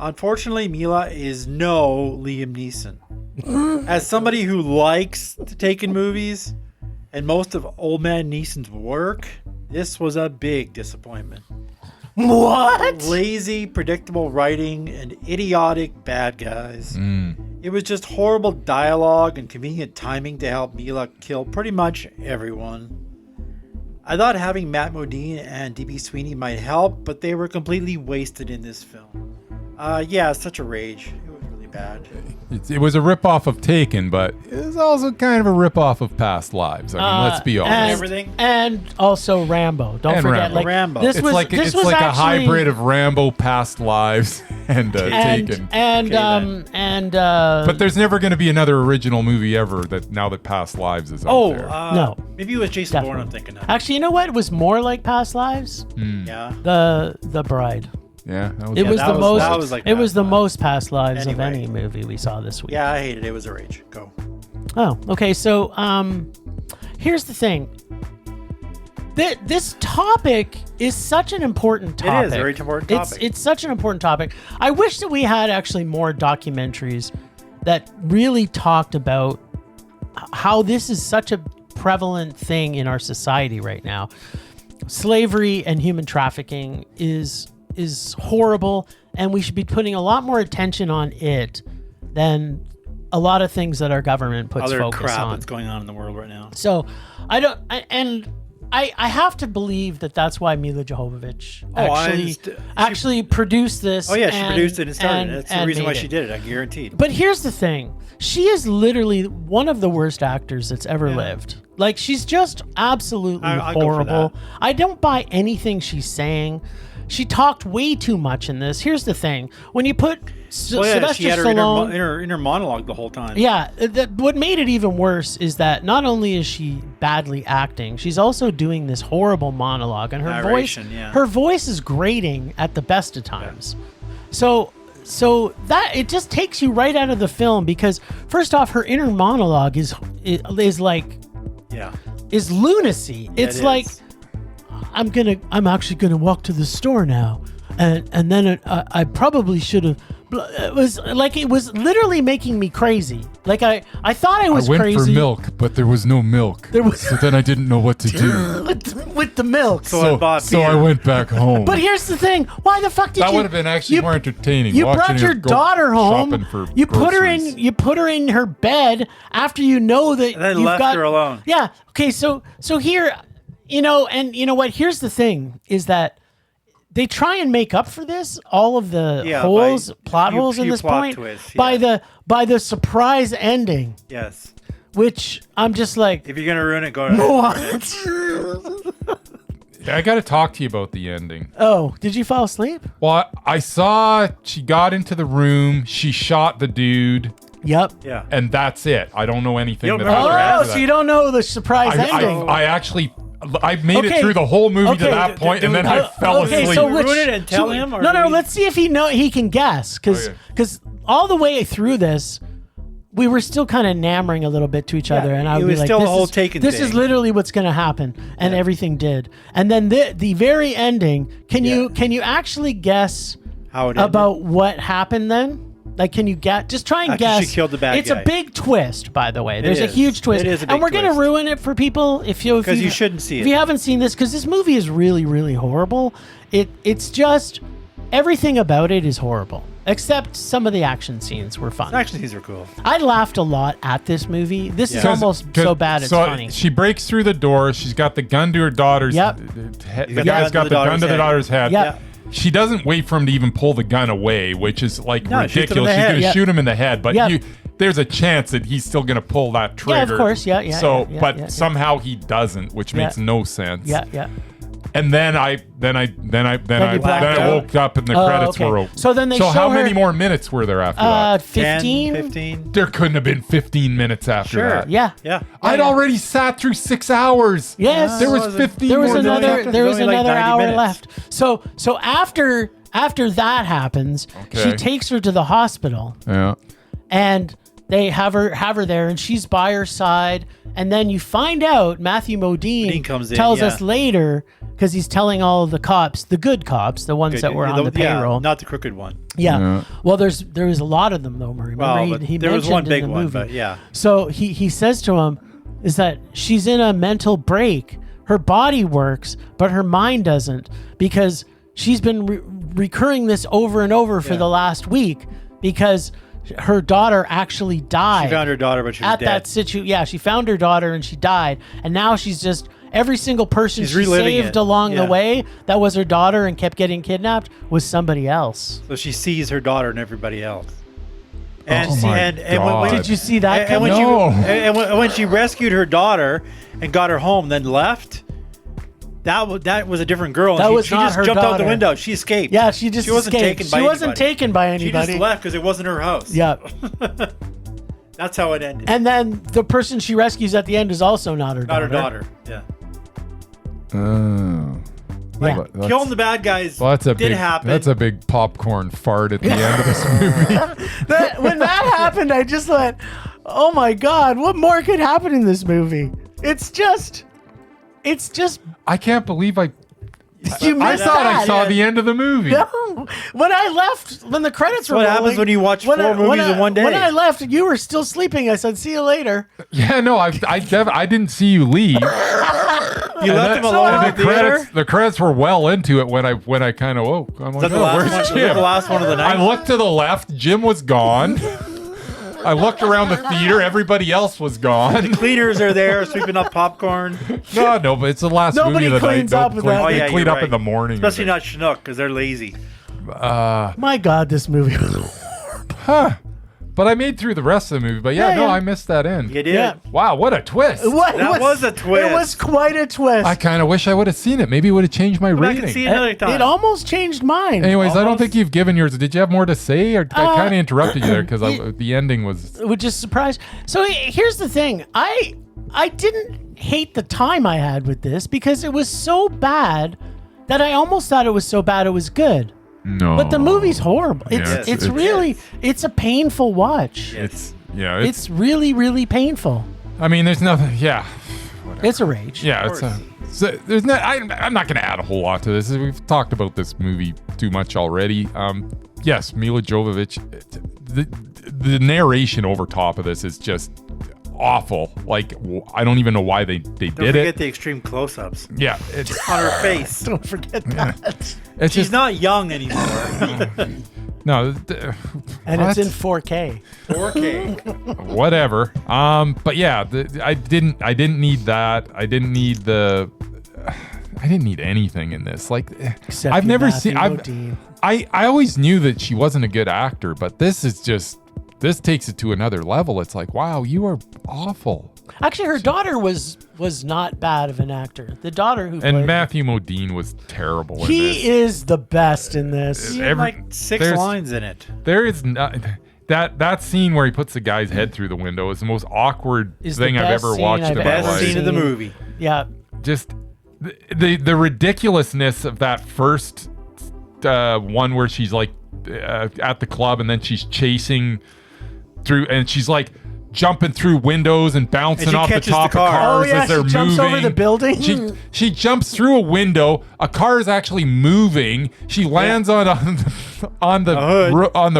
Unfortunately, Mila is no Liam Neeson. As somebody who likes to take in movies, and most of Old Man Neeson's work, this was a big disappointment. What? Lazy, predictable writing, and idiotic bad guys. It was just horrible dialogue and convenient timing to help Mila kill pretty much everyone. I thought having Matt Modine and DB Sweeney might help, but they were completely wasted in this film. Yeah, such a rage. It was really bad. It was a ripoff of Taken, but it was also kind of a ripoff of Past Lives. I mean, let's be honest. And, Everything? and also Rambo. Don't And forget, Rambo. like Rambo. This It's was like this it's was like a actually- hybrid of Rambo, Past Lives, and Taken. But there's never going to be another original movie ever that now that Past Lives is out there. No. Maybe it was Jason Bourne. I'm definitely. thinking of. Actually, you know what? It was more like Past Lives. Yeah. The Bride. Yeah, that was It was that the was- most. that was like it was Past the Lives. most Past Lives of Anyway. any movie we saw this week. Yeah, I hated it. It was a rage. Go. Oh, okay. So, here's the thing. This topic is such an important topic. It is a very important topic. It's such an important topic. I wish that we had actually more documentaries that really talked about how this is such a prevalent thing in our society right now. Slavery and human trafficking is horrible, and we should be putting a lot more attention on it than a lot of things that our government puts Other focus crap on. that's going on in the world right now. So I have to believe that that's why Mila Jovovich actually produced this. Oh yeah, she and- produced it and started and- it. That's the and reason why made she it. did it. I guaranteed. But here's the thing. She is literally one of the worst actors that's ever lived. Like, she's just absolutely I'll go for horrible. that. I don't buy anything she's saying. she talked way too much in this. Here's the thing: when you put Sylvester she had her Stallone, inner monologue the whole time. yeah, what made it even worse is that not only is she badly acting, she's also doing this horrible monologue, and her Narration, yeah. her voice is grating at the best of times. So that it just takes you right out of the film, because first off, her inner monologue is like is lunacy. It's like, I'm actually gonna walk to the store now, and then I probably should have. It was literally making me crazy. Like I thought I was I went crazy. for milk, but there was no milk. So then I didn't know what to do. with the milk. So I went back home. But here's the thing: why the fuck did that would have been actually more entertaining. You watching brought your her go daughter home. shopping for You put her groceries. in. You put her in her bed after you know that And then you've left got her alone. Yeah. Okay. So here, and you know what? Here's the thing: is that they try and make up for this, all of the plot holes in this point, twists, by the surprise ending. Yes. Which I'm just like, If you're gonna ruin it, go ahead. what? I got to talk to you about the ending. Oh, did you fall asleep? Well, I saw she got into the room, she shot the dude, Yep. Yeah. and that's it. I don't know anything. You don't that remember the happened rest Oh, after so that. you don't know the surprise ending. I actually made Okay. it through the whole movie to Okay. that point, and then I fell okay, asleep. so Ruin it and tell him, or No, do we- let's see if he can guess, because Okay. all the way through this, we were still kind of nammering a little bit to each other, and I it would be was like, still the "This whole is Taken this is thing. literally what's going to happen," and everything did. And then the very ending. Can you actually guess How it ended? about what happened then? Like, can you just try and After guess? she killed the bad It's guy. a big twist, by the way. There's a is. huge twist, It is a and big we're gonna twist. ruin it for people if you shouldn't see If it. you haven't seen this, because this movie is really, really horrible. It's just everything about it is horrible, except some of the action scenes were fun. Action scenes are cool. I laughed a lot at this movie. This is 'Cause- almost 'cause- so bad it's so funny. She breaks through the door. She's got the gun to her daughter's Yep. head. He's The got guy's got the gun to the daughter's head. Yep. She doesn't wait for him to even pull the gun away, which is like No, shoots him in ridiculous. the She's head. going to Yep. shoot him in the head, but Yep. there's a chance that he's still going to pull that trigger. Yeah, of course. Yeah. So, yeah, but yeah. somehow he doesn't, which makes no sense. Yeah. Yeah. And then I you blacked out? woke up and the Oh, credits okay. were over. So then they So show how her- many more minutes were there after that? 15. 15. There couldn't have been 15 minutes after Sure. that. Yeah. Yeah. I'd already sat through 6 hours. Yes. There was wasn't- 15 There was more another. minutes. There was only like another 90 hour minutes. left. So after that happens, she Okay. takes her to the hospital, Yeah. and they have her there, and she's by her side. And then you find out Matthew Modine Modine comes in, tells yeah. us later, because he's telling all of the cops, the good cops, the ones that were on the payroll. Not the crooked one. Yeah. Yeah. Well, there was a lot of them though, Murray. Remember, Well, but he there was mentioned one in big the one, movie. but yeah. So he says to him, is that she's in a mental break. Her body works, but her mind doesn't, because she's been recurring this over and over for Yeah. the last week, because her daughter actually died. She found her daughter, but she was at dead. that Yeah, she found her daughter and she died, and now she's just every single person She's she reliving saved it. along the Yeah. way that was her daughter and kept getting kidnapped was somebody else. So she sees her daughter and everybody else. And, Oh my and God. when, Did you see that and when No. when she rescued her daughter and got her home, then left, that was a different girl. And That she, was she not just her jumped out daughter. the window. She escaped. Yeah, she just wasn't escaped. taken by She wasn't anybody. taken by She anybody. just left because it wasn't her house. Yeah. That's how it ended. And then the person she rescues at the end is also not her Not daughter. her daughter. Yeah. Oh. Yeah. Well, that's- Killing the bad guys well, that's a did big, happen. That's a big popcorn fart at the end of this movie. When that happened, I just went, oh my God, what more could happen in this movie? It's just, I can't believe I you I missed thought that. I saw the end of the movie. No. When I left, when the credits were what rolling, happens when you watch four movies in one day. When I left, you were still sleeping. I said, see you later. Yeah, no, I didn't see you leave. You left him alone And in the theater? the credits were well into it when I kind of woke. I'm Was like, that the oh, last where's one? Was that Jim? the last one of the night? I looked to the left. Jim was gone. I looked around the theater. Everybody else was gone. Cleaners are there sweeping up popcorn. No, but it's the last Nobody movie of the night. cleans up Don't with clean- that. Oh, they yeah, clean you're up right. in the morning. Especially not Chinook because they're lazy. My God, this movie was horrible. Huh. But I made through the rest of the movie. But I missed that end. You did. Yeah. Wow, what a twist. That was a twist. It was quite a twist. I kind of wish I would have seen it. Maybe it would have changed my I rating. can see it another time. It almost changed mine. Anyways, I don't Almost. think you've given yours. Did you have more to say? Or I kind of interrupted you there because the ending was... Which is surprised. So here's the thing. I didn't hate the time I had with this because it was so bad that I almost thought it was so bad it was good. No. But the movie's horrible. Yeah, It's really a painful watch. Yes. It's really, really painful. I mean, there's nothing... Yeah. It's a rage. Yeah, there's not. I'm not going to add a whole lot to this. We've talked about this movie too much already. Yes, Mila Jovovich. The narration over top of this is just awful. Like, I don't even know why they Don't did forget it. the extreme close-ups Yeah, it's on her face. Don't forget that. it's She's just not young anymore. no. And What? it's in 4K. 4K. Whatever. But yeah, I didn't need that. I didn't need anything in this. Like, Except I've for never Matthew seen. Modine. I always knew that she wasn't a good actor, but this takes it to another level. It's like, wow, you are awful. Actually, her daughter was not bad of an actor. The daughter who And played Matthew Modine was terrible in this. he is the best in this. He had like 6 there's- lines in it. There is not that scene where he puts the guy's head through the window is the most awkward Is the thing I've best ever scene watched I've in my ever Best life. scene of the seen. movie. Yeah. Just the ridiculousness of that first one where she's like at the club and then she's chasing through and she's like jumping through windows and bouncing And she off the catches top the of car. cars Oh, yeah, as they're she jumps moving. over the building. She jumps through a window. A car is actually moving. She lands on the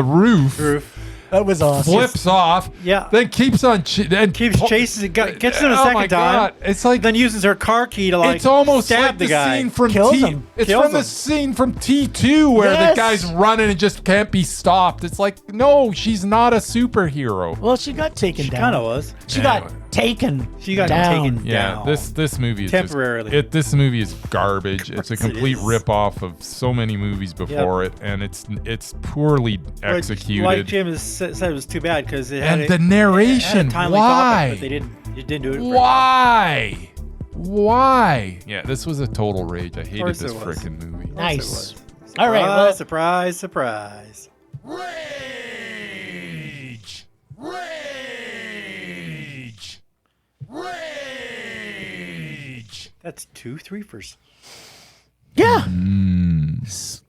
roof. That was awesome. Flips off. Yeah. Then keeps on and Keeps chasing, gets him a Oh second my time. God. It's like Then uses her car key to like it's almost stab like the the guy. scene from Kills T. him. It's Kills from the him. scene from T2 where Yes. the guy's running and just can't be stopped. It's like, no, she's not a superhero. Well, she got taken down. Kind of was. She Anyway. got taken. She got down. taken Yeah, down. this movie is Temporarily. this movie is garbage. It's a course it complete is. rip-off of so many movies before it, and it's poorly But executed. Like Jim said, it was too bad because it had And the narration, it had a timely why? topic, but they didn't do it. Right. Why? Why? Yeah, this was a total rage. I hated course this it was. freaking movie. Nice. Surprise, All right, well- surprise, surprise. Rage! Rage! Rage! That's 2 3-fers. Yeah. Mm.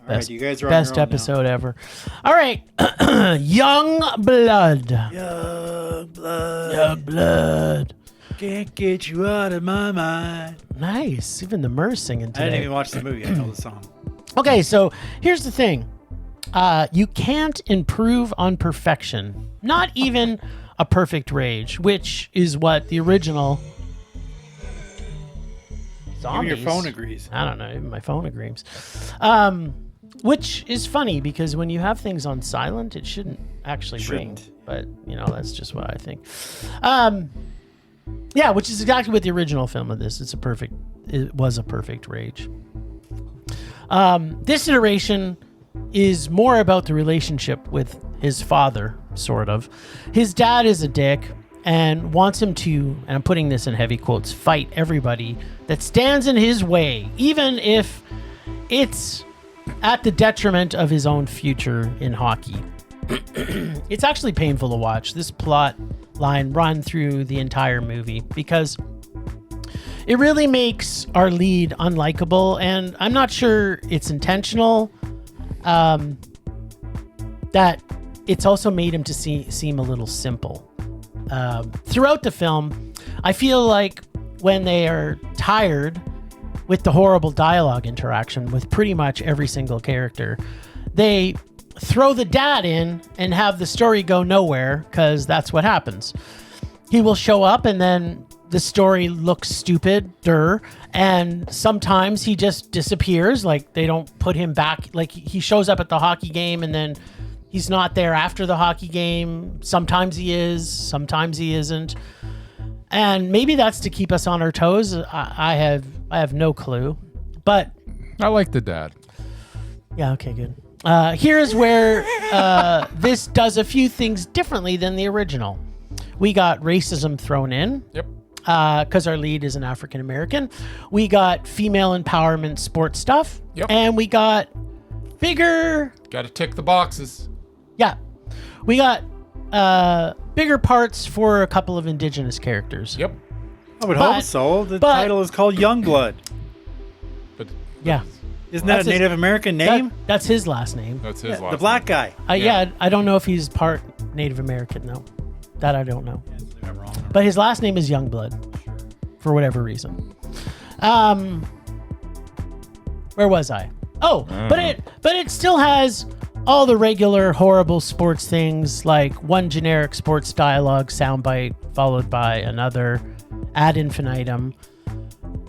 All right, you guys are on Best your own now. episode ever. All right. Youngblood. Young blood, Youngblood. can't get you out of my mind. Nice. Even the Mer's singing I didn't today. even watch the movie. I know the song. Okay, so here's the thing. You can't improve on perfection. Not even a perfect rage, which is what the original zombies. Even your phone agrees. I don't know. Even my phone agrees. Which is funny because when you have things on silent, it shouldn't actually ring. Shouldn't. But, that's just what I think. Yeah, which is exactly what the original film of this. It was a perfect rage. This iteration is more about the relationship with his father, sort of. His dad is a dick and wants him to, and I'm putting this in heavy quotes, fight everybody that stands in his way, even if it's at the detriment of his own future in hockey. It's actually painful to watch. This plot line run through the entire movie because it really makes our lead unlikable, and I'm not sure it's intentional. That it's also made him to seem a little simple. Throughout the film, I feel like when they are tired with the horrible dialogue interaction with pretty much every single character, they throw the dad in and have the story go nowhere because that's what happens. He will show up and then the story looks stupid, and sometimes he just disappears. Like they don't put him back. Like he shows up at the hockey game and then he's not there after the hockey game. Sometimes he is, sometimes he isn't. And maybe that's to keep us on our toes. I have no clue. But I like the dad. yeah, okay, good. Here's where this does a few things differently than the original. We got racism thrown in. Yep. Because our lead is an African American. We got female empowerment sports stuff. Yep. And we got bigger. Got to tick the boxes. Yeah. We got bigger parts for a couple of indigenous characters. Yep. I would hope so. The title is called Youngblood. But Yeah. Isn't that a Native American name? That's his last name. that's his last The black guy. Yeah, I don't know if he's part Native American, though. That I don't know. But his last name is Youngblood, for whatever reason. Where was I? Oh, but it still has all the regular horrible sports things, like one generic sports dialogue soundbite followed by another ad infinitum.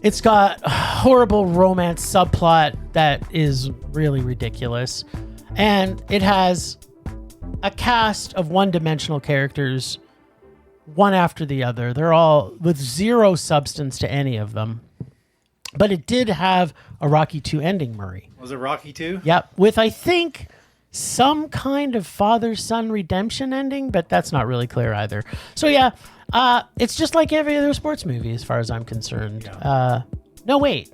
It's got a horrible romance subplot that is really ridiculous. And it has a cast of one-dimensional characters, one after the other. They're all with zero substance to any of them. But it did have a Rocky II ending, Murray. Was it Rocky 2? Yep, with, I think, some kind of father-son redemption ending, but that's not really clear either. So yeah, it's just like every other sports movie as far as I'm concerned. Yeah. No, wait.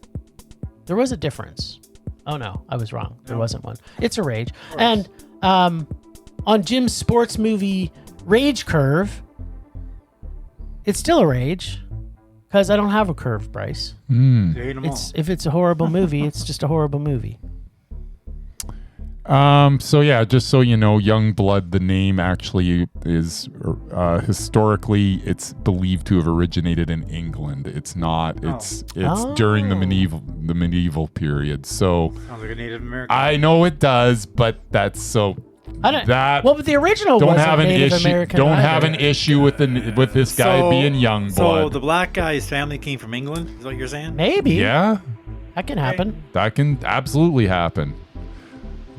There was a difference. Oh, no, I was wrong. There wasn't one. It's a rage. And on Jim's sports movie rage curve, it's still a rage because I don't have a curve, Bryce. If it's a horrible movie, it's just a horrible movie. So yeah, just so you know, Youngblood, the name actually is historically it's believed to have originated in England. It's not. It's during the medieval period. So Sounds like a Native American. I know it does, but that's so. But the original don't wasn't have an Native issue. American Don't either. have an issue with this guy being Youngblood. So the black guy's family came from England. Is what you're saying? Maybe. Yeah, That can happen. that can absolutely happen.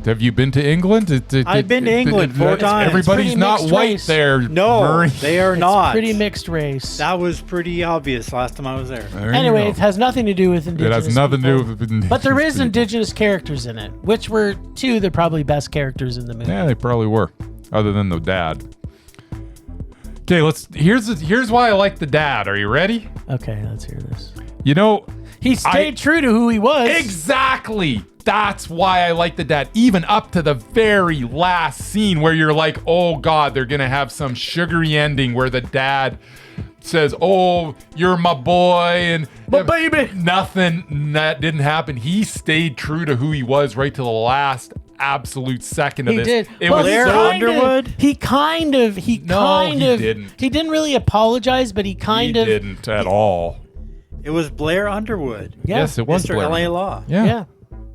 Have you been to England? I've been to England 4 times. Everybody's Pretty not mixed white race. there. No, Murray. they are It's not. pretty mixed race. That was pretty obvious last time I was there. There you Anyway, go. it has nothing to do with It indigenous has nothing to do people. with indigenous But there is people. indigenous characters in it, which were two of the probably best characters in the movie. Yeah, they probably were, other than the dad. Okay, here's why I like the dad. Are you ready? Okay, let's hear this. You know, He stayed true to who he was. exactly. That's why I like the dad, even up to the very last scene where you're like, oh God, they're gonna have some sugary ending where the dad says, "Oh, you're my boy," and But baby. nothing that didn't happen. He stayed true to who he was right to the last absolute second of He this. did. It Well, was Blair so Underwood? He kind of. he didn't. He didn't really apologize, but he kind of. didn't at all. It was Blair Underwood. Yeah. Yes, it was Mr. Blair. L.A. Law. Yeah. Yeah.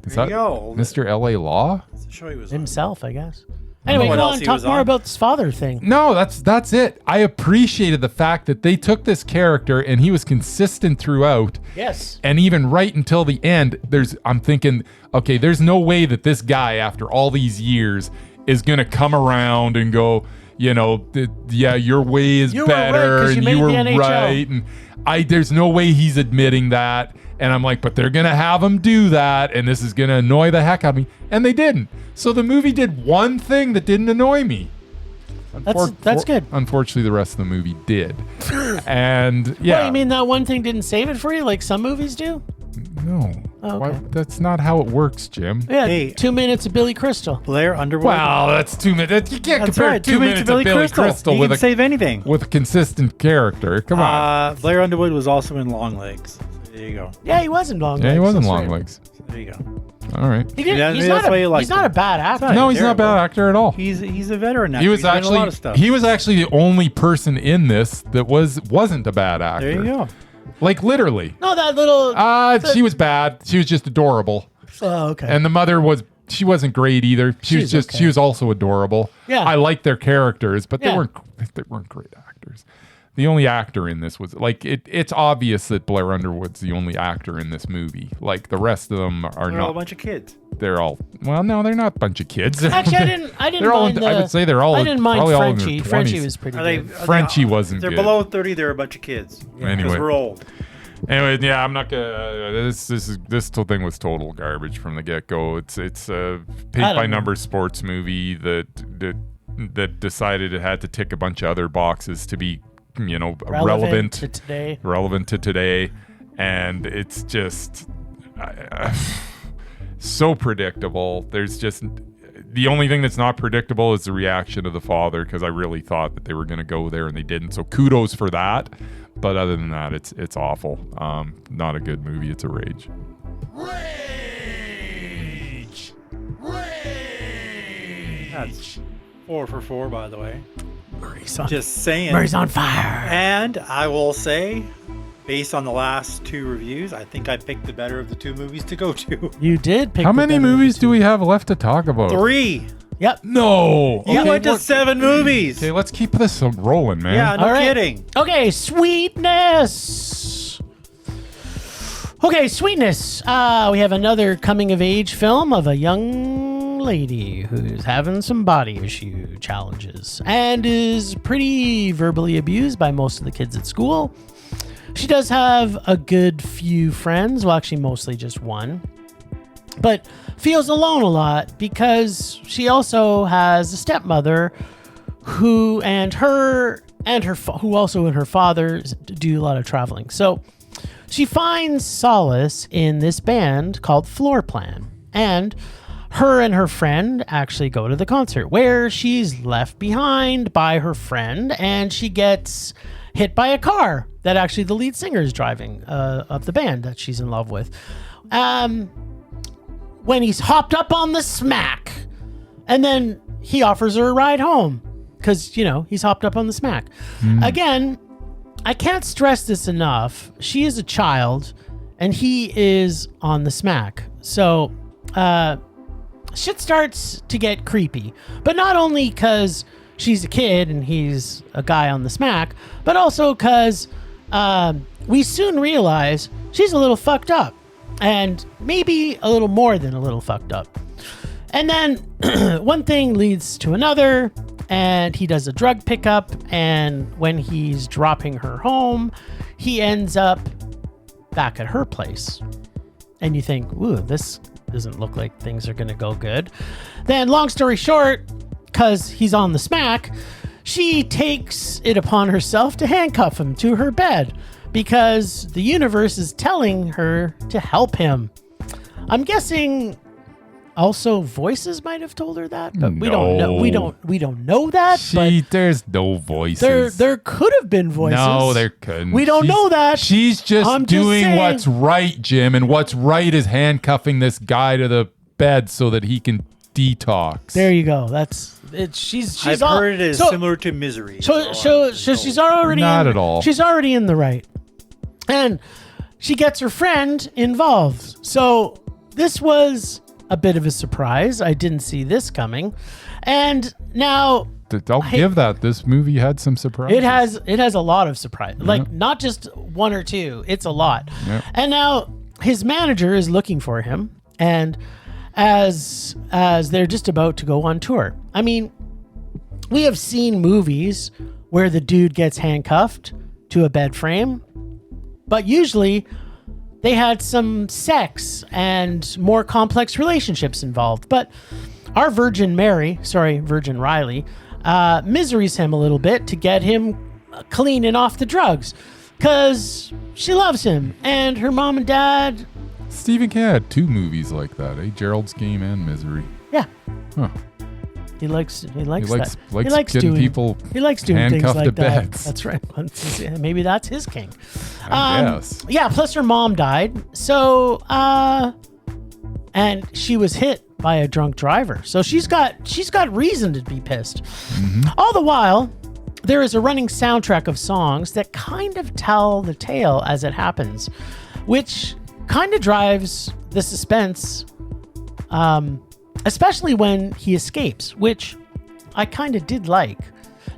Is There you that go. Mr. L.A. Law? That's the show he was on. Himself, I guess. know Anyway, what go else on. he Talk was more on. about this father thing. No, that's it. I appreciated the fact that they took this character and he was consistent throughout. Yes. And even right until the end, I'm thinking, okay, there's no way that this guy, after all these years, is gonna come around and go, you know, yeah, your way is You were right, better 'cause you and made you were the NHL. right. And there's no way he's admitting that. And I'm like, but they're gonna have him do that, and this is gonna annoy the heck out of me. And they didn't. So the movie did one thing that didn't annoy me. That's good. Unfortunately, the rest of the movie did. And yeah, Well, you mean that one thing didn't save it for you, like some movies do? no, Oh, Why- okay. that's not how it works, Jim. Yeah. Hey. 2 minutes of Billy Crystal. Blair Underwood. Wow, that's 2 minutes. You can't That's compare right. 2 minutes of Billy Crystal You with can a save anything. with a consistent character. Come on. Blair Underwood was also in Long Legs. So there you go. Yeah, he was in Long Legs. Yeah, he was in that's Long right. Legs. So there you go. All right. He didn't, Yeah, he's maybe not that's why you a, liked he's not him. a bad actor. No, he's not a terrible. bad actor at all. He's a veteran actor. He was He's done a actually lot of stuff. he was actually the only person in this that wasn't a bad actor. There you go. Like literally. No, that little. She was bad. She was just adorable. Oh, okay. And the mother she wasn't great either. She's okay. She was also adorable. Yeah. I liked their characters, but Yeah. they weren't great actors. The only actor in this was like it's obvious that Blair Underwood's the only actor in this movie. Like the rest of them are They're all a not. bunch of kids. They're all no, they're not a bunch of kids. Actually, I didn't They're all. mind. I would say they're all. I didn't mind probably all in their Frenchie. 20s. Frenchie was pretty Are they? good. are they- Frenchie wasn't They're good. below 30. They're a bunch of kids. Anyway. Because we're old. Anyway, yeah, I'm not gonna. This whole thing was total garbage from the get go. It's a paint by numbers sports movie that decided it had to tick a bunch of other boxes to be, relevant to today, and it's just so predictable. There's just the only thing that's not predictable is the reaction of the father, because I really thought that they were going to go there and they didn't. So kudos for that. But other than that, it's awful. Not a good movie. It's a rage. Rage. That's 4 for 4, by the way. Murray's on, Just saying. Murray's on fire. And I will say, based on the last 2 reviews, I think I picked the better of the 2 movies to go to. You did pick How many movies do we have left to talk about? 3. Yep. No. You went to 7 movies. Okay, let's keep this rolling, man. Yeah, no All right. kidding. Okay, sweetness. Okay, sweetness. We have another coming-of-age film of a young lady who's having some body issue challenges and is pretty verbally abused by most of the kids at school. She does have a good few friends, well, actually mostly just one, but feels alone a lot because she also has a stepmother who her father do a lot of traveling. So she finds solace in this band called Floor Plan, and her friend actually go to the concert where she's left behind by her friend, and she gets hit by a car that actually the lead singer is driving of the band that she's in love with. When he's hopped up on the smack, and then he offers her a ride home because, he's hopped up on the smack. Again, I can't stress this enough. She is a child and he is on the smack. So shit starts to get creepy, but not only because she's a kid and he's a guy on the smack, but also because we soon realize she's a little fucked up, and maybe a little more than a little fucked up. And then one thing leads to another, and he does a drug pickup, and when he's dropping her home, he ends up back at her place. And you think, ooh, this doesn't look like things are going to go good. Then, long story short, because he's on the smack, she takes it upon herself to handcuff him to her bed because the universe is telling her to help him. I'm guessing also voices might have told her that, but we don't know. We don't know that. There's no voices. There could have been voices. No, there couldn't. We don't know that. She's just doing what's right, Jim, and what's right is handcuffing this guy to the bed so that he can detox. There you go. That's it. She's I've heard it is similar to Misery. So she's already not at all. She's already in the right, and she gets her friend involved. So this was a bit of a surprise. I didn't see this coming, and now I'll give that. This movie had some surprises. It has a lot of surprise. Like not just 1 or 2. It's a lot. Yep. And now his manager is looking for him, and as they're just about to go on tour. I mean, we have seen movies where the dude gets handcuffed to a bed frame, but usually they had some sex and more complex relationships involved. But our Virgin Riley, miseries him a little bit to get him clean and off the drugs because she loves him, and her mom and dad. Stephen King had 2 movies like that, Gerald's Game and Misery. Yeah. Huh. He likes He that. likes He likes getting doing people He likes doing things handcuffed like to that. beds. That's right. Maybe that's his king. I guess. Yeah. Plus, her mom died. So, and she was hit by a drunk driver. So she's got reason to be pissed. Mm-hmm. All the while, there is a running soundtrack of songs that kind of tell the tale as it happens, which kind of drives the suspense. Especially when he escapes, which I kind of did like.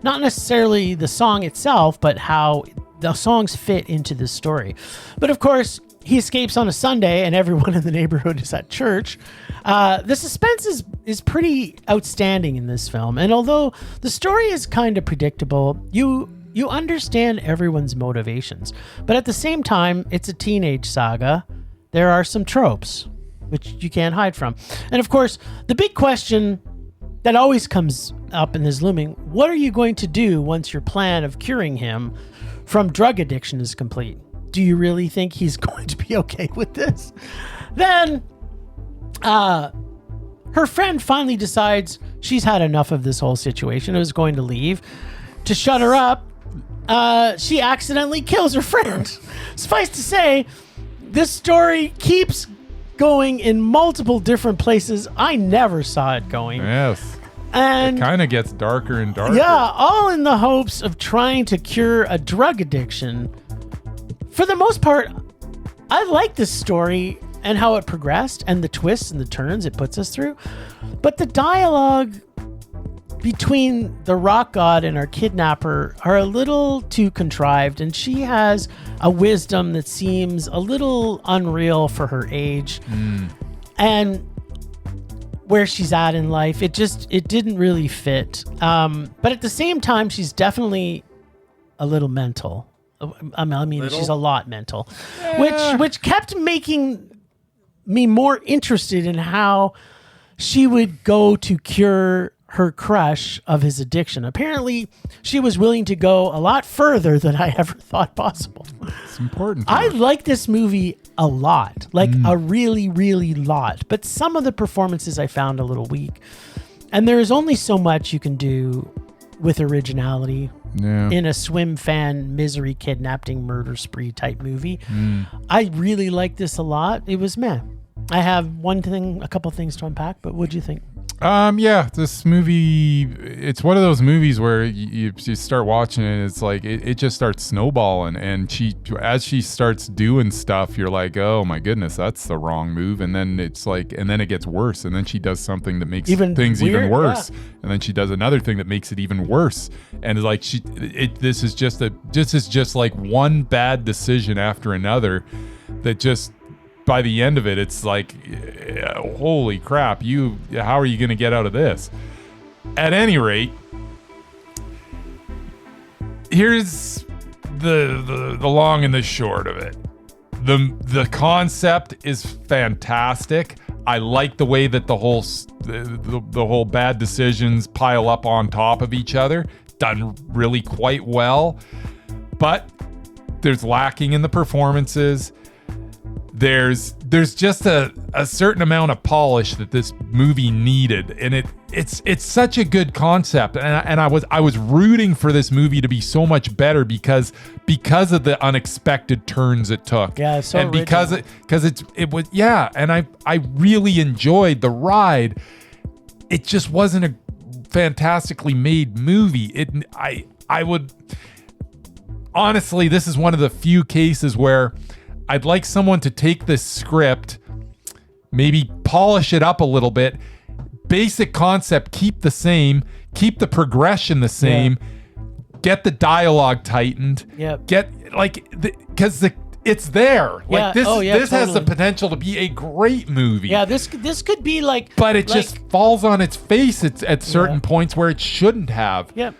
Not necessarily the song itself, but how the songs fit into the story. But of course, he escapes on a Sunday and everyone in the neighborhood is at church. The suspense is pretty outstanding in this film. And although the story is kind of predictable, you you understand everyone's motivations. But at the same time, it's a teenage saga. There are some tropes, which you can't hide from. And of course, the big question that always comes up and is looming, what are you going to do once your plan of curing him from drug addiction is complete? Do you really think he's going to be okay with this? Then, her friend finally decides she's had enough of this whole situation and is going to leave. To shut her up, she accidentally kills her friend. Suffice to say, this story keeps going in multiple different places. I never saw it going. Yes. And it kind of gets darker and darker. Yeah, all in the hopes of trying to cure a drug addiction. For the most part, I like this story and how it progressed and the twists and the turns it puts us through. But the dialogue between the rock god and our kidnapper are a little too contrived, and she has a wisdom that seems a little unreal for her age. And where she's at in life, it didn't really fit. But at the same time, she's definitely a little mental. I mean, she's a lot mental, which kept making me more interested in how she would go to cure her crush of his addiction. Apparently, she was willing to go a lot further than I ever thought possible. It's important. I like this movie a lot, like a really, really lot. But some of the performances I found a little weak. And there is only so much you can do with originality in a swim fan, misery, kidnapping, murder spree type movie. I really like this a lot. It was meh. I have a couple things to unpack, but what'd you think? Yeah, this movie, it's one of those movies where you start watching it, it's like it just starts snowballing, and as she starts doing stuff, you're like, oh my goodness, that's the wrong move. And then it's like, and then it gets worse, and then she does something that makes things even worse. Yeah. And then she does another thing that makes it even worse. And it's like this is just like one bad decision after another that just, by the end of it, it's like, holy crap, how are you going to get out of this? At any rate, here's the long and the short of it. The concept is fantastic. I like the way that the whole bad decisions pile up on top of each other. Done really quite well. But there's lacking in the performances. There's just a certain amount of polish that this movie needed, and it's such a good concept, and I was rooting for this movie to be so much better because of the unexpected turns it took. Yeah, it's so and original. because it was and I really enjoyed the ride. It just wasn't a fantastically made movie. I would honestly, this is one of the few cases where I'd like someone to take this script, maybe polish it up a little bit, basic concept, keep the same, keep the progression the same, get the dialogue tightened, because it's there. Like this has the potential to be a great movie. Yeah, this could be like, but it just falls on its face at certain points where it shouldn't have. Yep.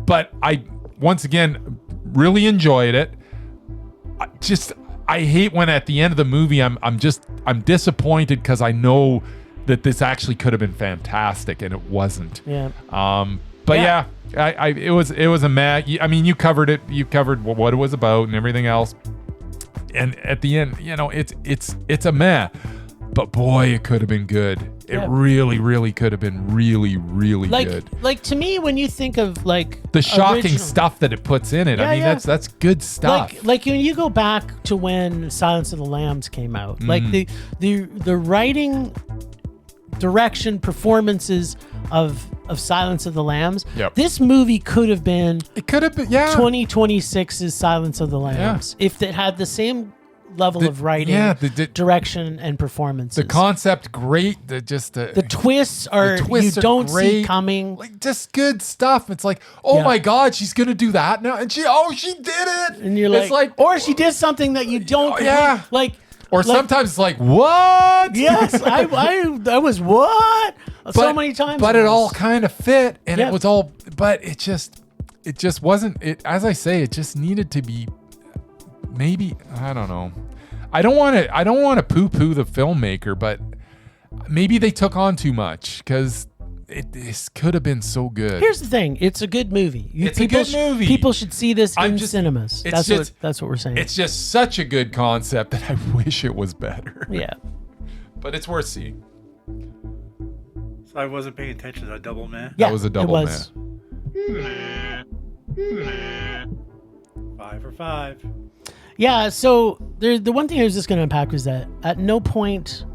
But I once again really enjoyed it. I hate when at the end of the movie I'm disappointed because I know that this actually could have been fantastic and it wasn't. Yeah. It was a meh. I mean, you covered it. You covered what it was about and everything else. And at the end, it's a meh. But boy, it could have been good. It really, really could have been really, really good. Like to me, when you think of like the shocking stuff that it puts in it, that's good stuff. Like when you go back to when Silence of the Lambs came out, like the writing, direction, performances of Silence of the Lambs. Yep. This movie could have been. It could have been 2026's Silence of the Lambs if it had the same level of writing, direction, and performances. The concept, great. The twists are you don't see coming. Like just good stuff. It's like, oh my God, she's gonna do that now, and she did it. And you're like, or she did something that you don't. Like. Or sometimes it's like, what? Yes, I was what? So many times. But it all kind of fit, and it was all. But it just. it just wasn't. It, as I say, it just needed to be. Maybe I don't know. I don't want to poo-poo the filmmaker, but maybe they took on too much because this could have been so good. Here's the thing: it's a good movie. It's a good movie. People should see this in cinemas. That's what we're saying. It's just such a good concept that I wish it was better. Yeah, but it's worth seeing. So I wasn't paying attention to that double man. Yeah, that was a double man. 5 for 5. Yeah, so the one thing I was just going to unpack was that at no point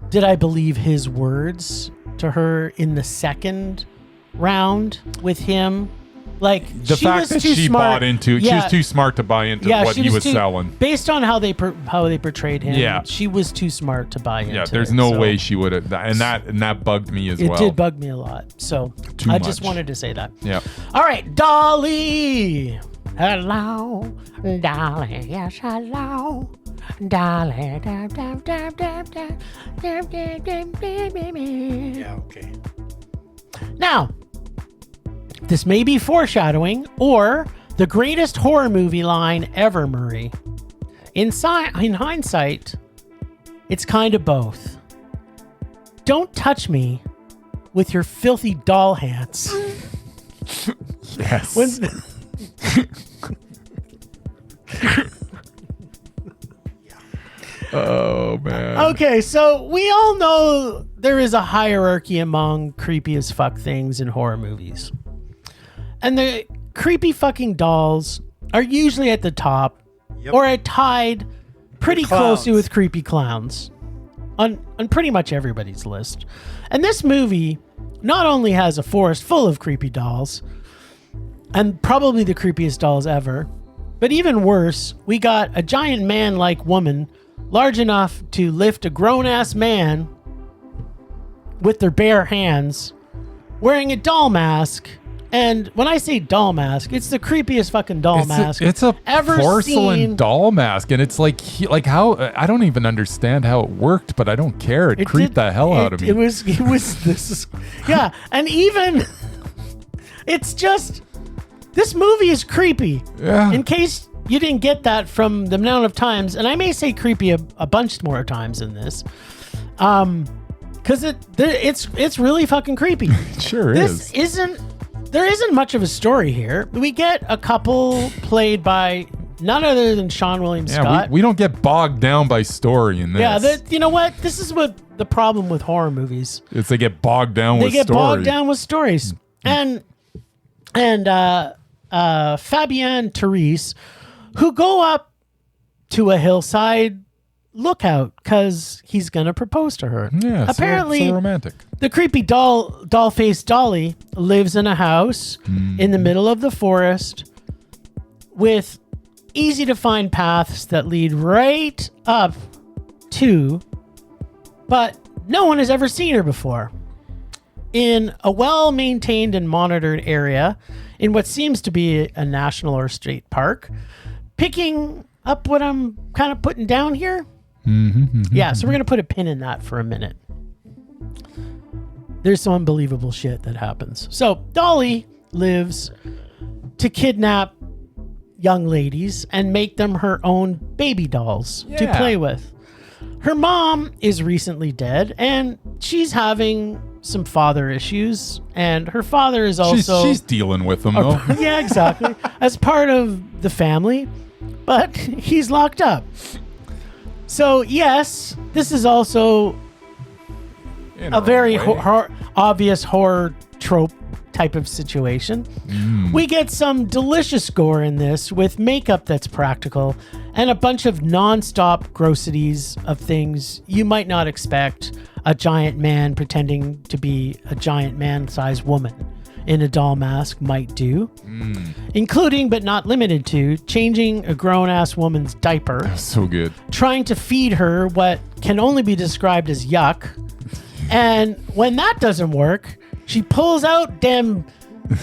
did I believe his words to her in the second round with him. Like, the fact that she bought into it, she was too smart to buy into what he was selling. Based on how they portrayed him, she was too smart to buy into it. Yeah, there's no way she would have, and that bugged me as well. It did bug me a lot, so I just wanted to say that. Yeah. All right, Dolly. Hello, Dolly. Yes, hello, Dolly. Yeah, okay. Now, this may be foreshadowing or the greatest horror movie line ever, Murray. In hindsight, it's kind of both. Don't touch me with your filthy doll hands. Yes. Oh, man. Okay, so we all know there is a hierarchy among creepy as fuck things in horror movies. And the creepy fucking dolls are usually at the top or tied pretty closely with creepy clowns on pretty much everybody's list. And this movie not only has a forest full of creepy dolls, and probably the creepiest dolls ever, but even worse, we got a giant man-like woman large enough to lift a grown-ass man with their bare hands, wearing a doll mask. And when I say doll mask, it's the creepiest fucking doll mask. It's a porcelain doll mask, and it's like how I don't even understand how it worked, but I don't care. It creeped the hell out of me. It was this, yeah, and even it's just this movie is creepy. Yeah. In case you didn't get that from the amount of times, and I may say creepy a bunch more times in this, because it's really fucking creepy. It sure is. There isn't much of a story here. We get a couple played by none other than Sean William Scott. We don't get bogged down by story in this. Yeah, you know what? This is what the problem with horror movies. It's they get bogged down with story. They get bogged down with stories. And Fabienne Therese, who go up to a hillside lookout because he's going to propose to her. Yeah, apparently so romantic. The creepy doll-faced Dolly lives in a house in the middle of the forest with easy-to-find paths that lead right up to, but no one has ever seen her before. In a well-maintained and monitored area in what seems to be a national or state park, picking up what I'm kind of putting down here. Yeah, so we're going to put a pin in that for a minute. There's some unbelievable shit that happens. So Dolly lives to kidnap young ladies and make them her own baby dolls to play with. Her mom is recently dead, and she's having some father issues, and her father is also... She's dealing with them, though. Yeah, exactly. As part of the family, but he's locked up. So, yes, this is also a very obvious horror trope type of situation. We get some delicious gore in this with makeup that's practical and a bunch of non-stop grossities of things you might not expect a giant man pretending to be a giant man-sized woman in a doll mask might do, including but not limited to changing a grown-ass woman's diaper. So good. Trying to feed her what can only be described as yuck. And when that doesn't work, she pulls out them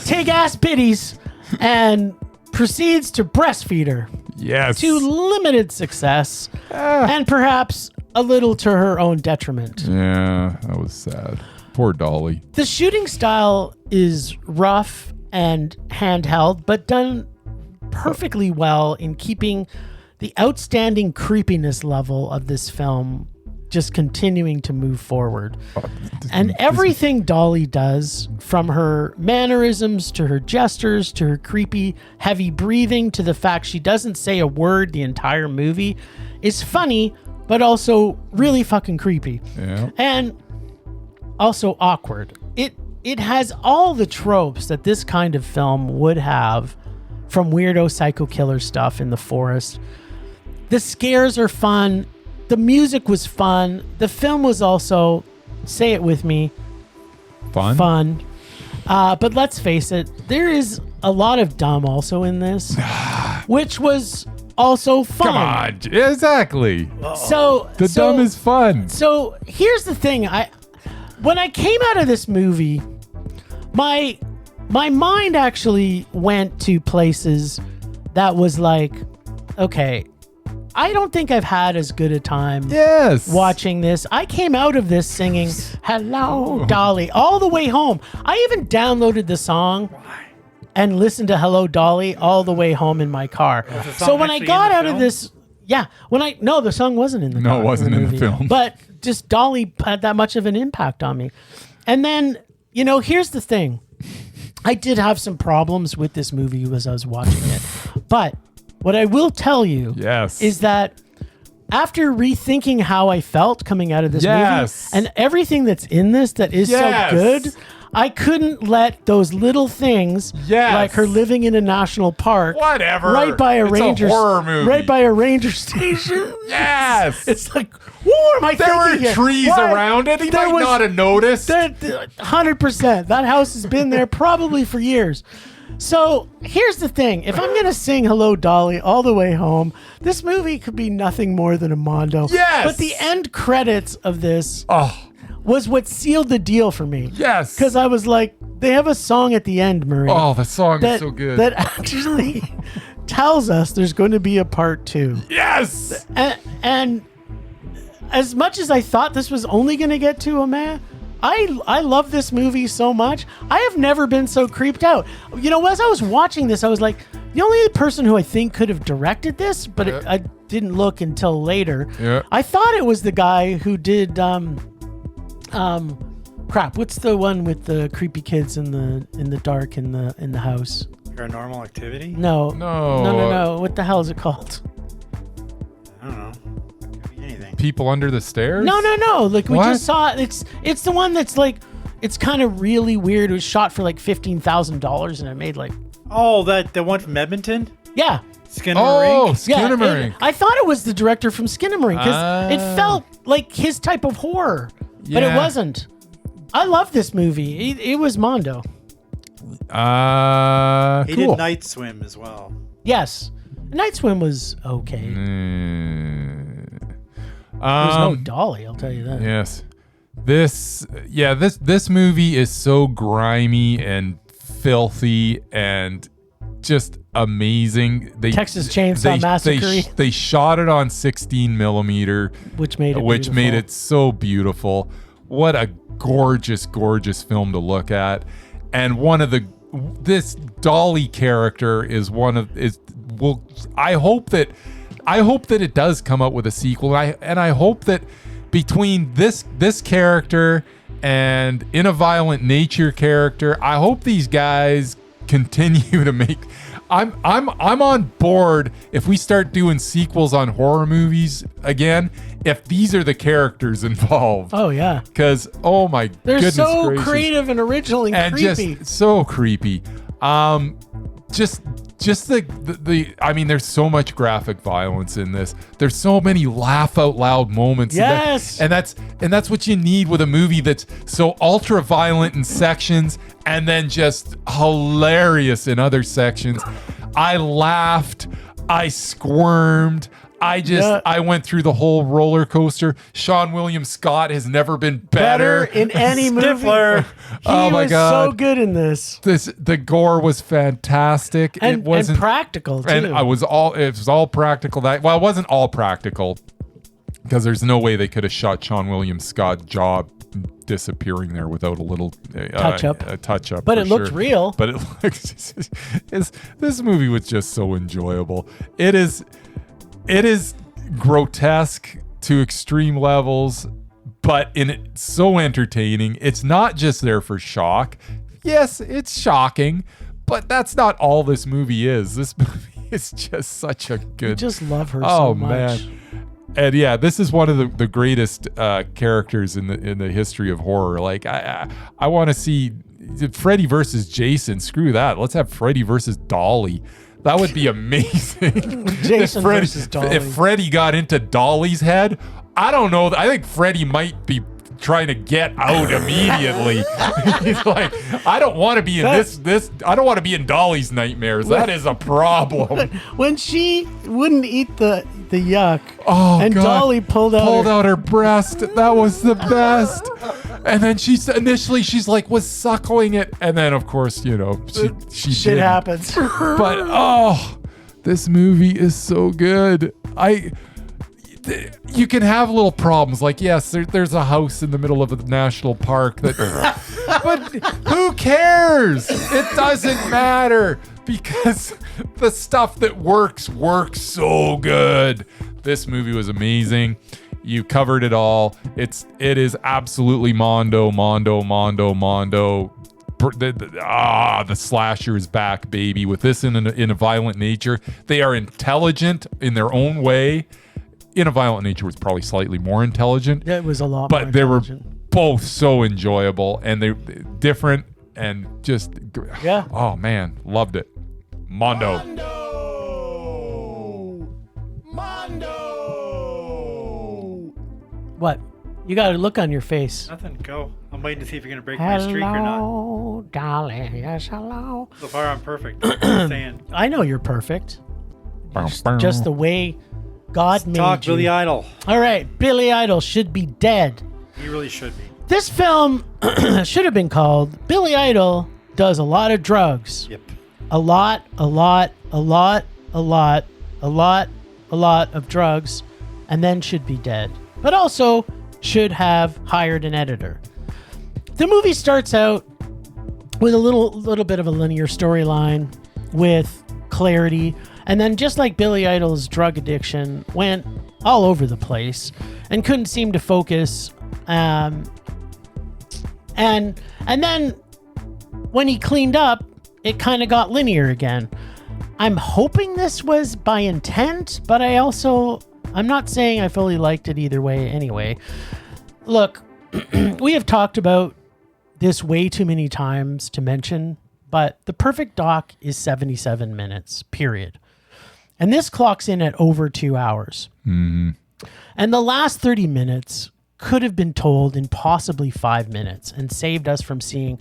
tig-ass bitties and proceeds to breastfeed her. Yes. To limited success and perhaps a little to her own detriment. Yeah, that was sad. Poor Dolly. The shooting style is rough and handheld, but done perfectly well in keeping the outstanding creepiness level of this film just continuing to move forward. And everything Dolly does, from her mannerisms to her gestures to her creepy, heavy breathing to the fact she doesn't say a word the entire movie, is funny, but also really fucking creepy. Yeah. And also awkward. It has all the tropes that this kind of film would have from weirdo psycho killer stuff in the forest. The scares are fun. The music was fun. The film was also, say it with me, fun. But let's face it, there is a lot of dumb also in this, which was also fun. Come on, exactly. So The dumb is fun. So here's the thing. When I came out of this movie, my mind actually went to places that was like, okay, I don't think I've had as good a time watching this. I came out of this singing Hello Dolly all the way home. I even downloaded the song and listened to Hello Dolly all the way home in my car. So when I got out of this, no, the song wasn't in the car. No, it wasn't in the film. But just Dolly had that much of an impact on me. And then, here's the thing. I did have some problems with this movie as I was watching it. But what I will tell you is that after rethinking how I felt coming out of this movie and everything that's in this that is so good, I couldn't let those little things, like her living in a national park, right by a ranger, horror movie. right by a ranger station. Yes, it's like, what am I thinking? There were here? trees around it. He might not have noticed. 100%. That house has been there probably for years. So here's the thing. If I'm going to sing Hello Dolly all the way home, this movie could be nothing more than a Mondo. Yes. But the end credits of this was what sealed the deal for me. Yes. Because I was like, they have a song at the end, Murray. Oh, the song is so good. That actually tells us there's going to be a part 2. Yes. And as much as I thought this was only going to get to a man, I love this movie so much. I have never been so creeped out. As I was watching this, I was like, the only person who I think could have directed this, but I didn't look until later. Yeah. I thought it was the guy who did what's the one with the creepy kids in the dark in the house? Paranormal Activity? No. What the hell is it called? I don't know. Anything. People Under the Stairs? No. Like we just saw it's the one that's like, it's kind of really weird. It was shot for like $15,000 and it made like, the one from Edmonton? Yeah. Skinamarink? Skinamarink. I thought it was the director from Skinamarink because it felt like his type of horror, but it wasn't. I love this movie. It was Mondo. He cool. did Night Swim as well. Yes. Night Swim was okay. There's no Dolly, I'll tell you that. Yes. This movie is so grimy and filthy and just amazing. Texas Chainsaw Massacre. They shot it on 16 millimeter, which made it so beautiful. What a gorgeous film to look at. And this Dolly character I hope that it does come out with a sequel. And I hope that between this character and In a Violent Nature character, I hope these guys continue to make. I'm on board if we start doing sequels on horror movies again, if these are the characters involved. Oh yeah. Because my they're goodness so gracious. creative and original and creepy. Just so creepy. Just the I mean, there's so much graphic violence in this. There's so many laugh out loud moments. Yes. And that's what you need with a movie that's so ultra violent in sections and then just hilarious in other sections. I laughed, I squirmed, I went through the whole roller coaster. Sean William Scott has never been better in any movie. Stifler. He was so good in this. The gore was fantastic. And, it wasn't and practical too. And it was all practical. It wasn't all practical because there's no way they could have shot Sean William Scott's jaw disappearing there without a little Touch up. a touch up. But for it looked sure. real. But it looks. This movie was just so enjoyable. It is grotesque to extreme levels, but it's so entertaining. It's not just there for shock. Yes, it's shocking, but that's not all this movie is. This movie is just such a good. I just love her so much. Man. And yeah, this is one of the greatest characters in the history of horror. Like I want to see Freddy versus Jason. Screw that. Let's have Freddy versus Dolly. That would be amazing. Jason versus Dolly. If Freddy got into Dolly's head, I don't know. I think Freddy might be trying to get out immediately. He's like, I don't want to be in this. I don't want to be in Dolly's nightmares. That is a problem. When she wouldn't eat the yuck, God. Dolly pulled out her breast. That was the best. And then she's like was suckling it, and then of course she shit did. happens. But this movie is so good. You can have little problems, like yes, there's a house in the middle of a national park that, but who cares? It doesn't matter because the stuff that works so good. This movie was amazing. You covered it all. It is absolutely Mondo. The slasher is back, baby. With this in a violent nature, they are intelligent in their own way. In a Violent Nature was probably slightly more intelligent. It was a lot but more they were intelligent. both so enjoyable, and they're different and just oh man, loved it. Mondo. What? You got a look on your face. Nothing. Go. I'm waiting to see if you're gonna break my streak or not. Hello, Dolly. Yes, hello. So far, I'm perfect. I'm saying. I know you're perfect. Just the way God made Talk you. Billy Idol. All right, Billy Idol should be dead. He really should be. This film should have been called Billy Idol Does a Lot of Drugs. Yep. A lot of drugs, and then should be dead. But also should have hired an editor. The movie starts out with a little bit of a linear storyline with clarity, and then just like Billy Idol's drug addiction went all over the place and couldn't seem to focus. And then when he cleaned up, it kind of got linear again. I'm hoping this was by intent, but I'm not saying I fully liked it either way anyway. Look, we have talked about this way too many times to mention, but the perfect doc is 77 minutes, period. And this clocks in at over 2 hours. Mm-hmm. And the last 30 minutes could have been told in possibly 5 minutes and saved us from seeing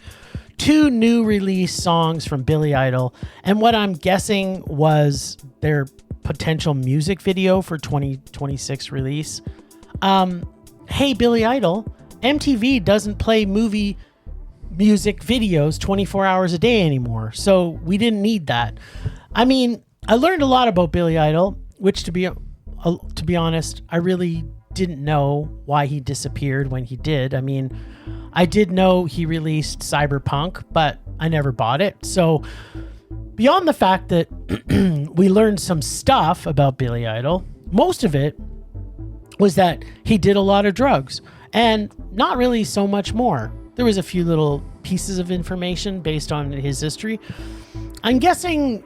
2 new release songs from Billy Idol and what I'm guessing was their potential music video for 2026 release. Hey, Billy Idol, MTV doesn't play movie music videos 24 hours a day anymore, so we didn't need that. I mean, I learned a lot about Billy Idol, which to be honest, I really didn't know why he disappeared when he did. I mean, I did know he released Cyberpunk, but I never bought it. So beyond the fact that we learned some stuff about Billy Idol, most of it was that he did a lot of drugs and not really so much more. There was a few little pieces of information based on his history. I'm guessing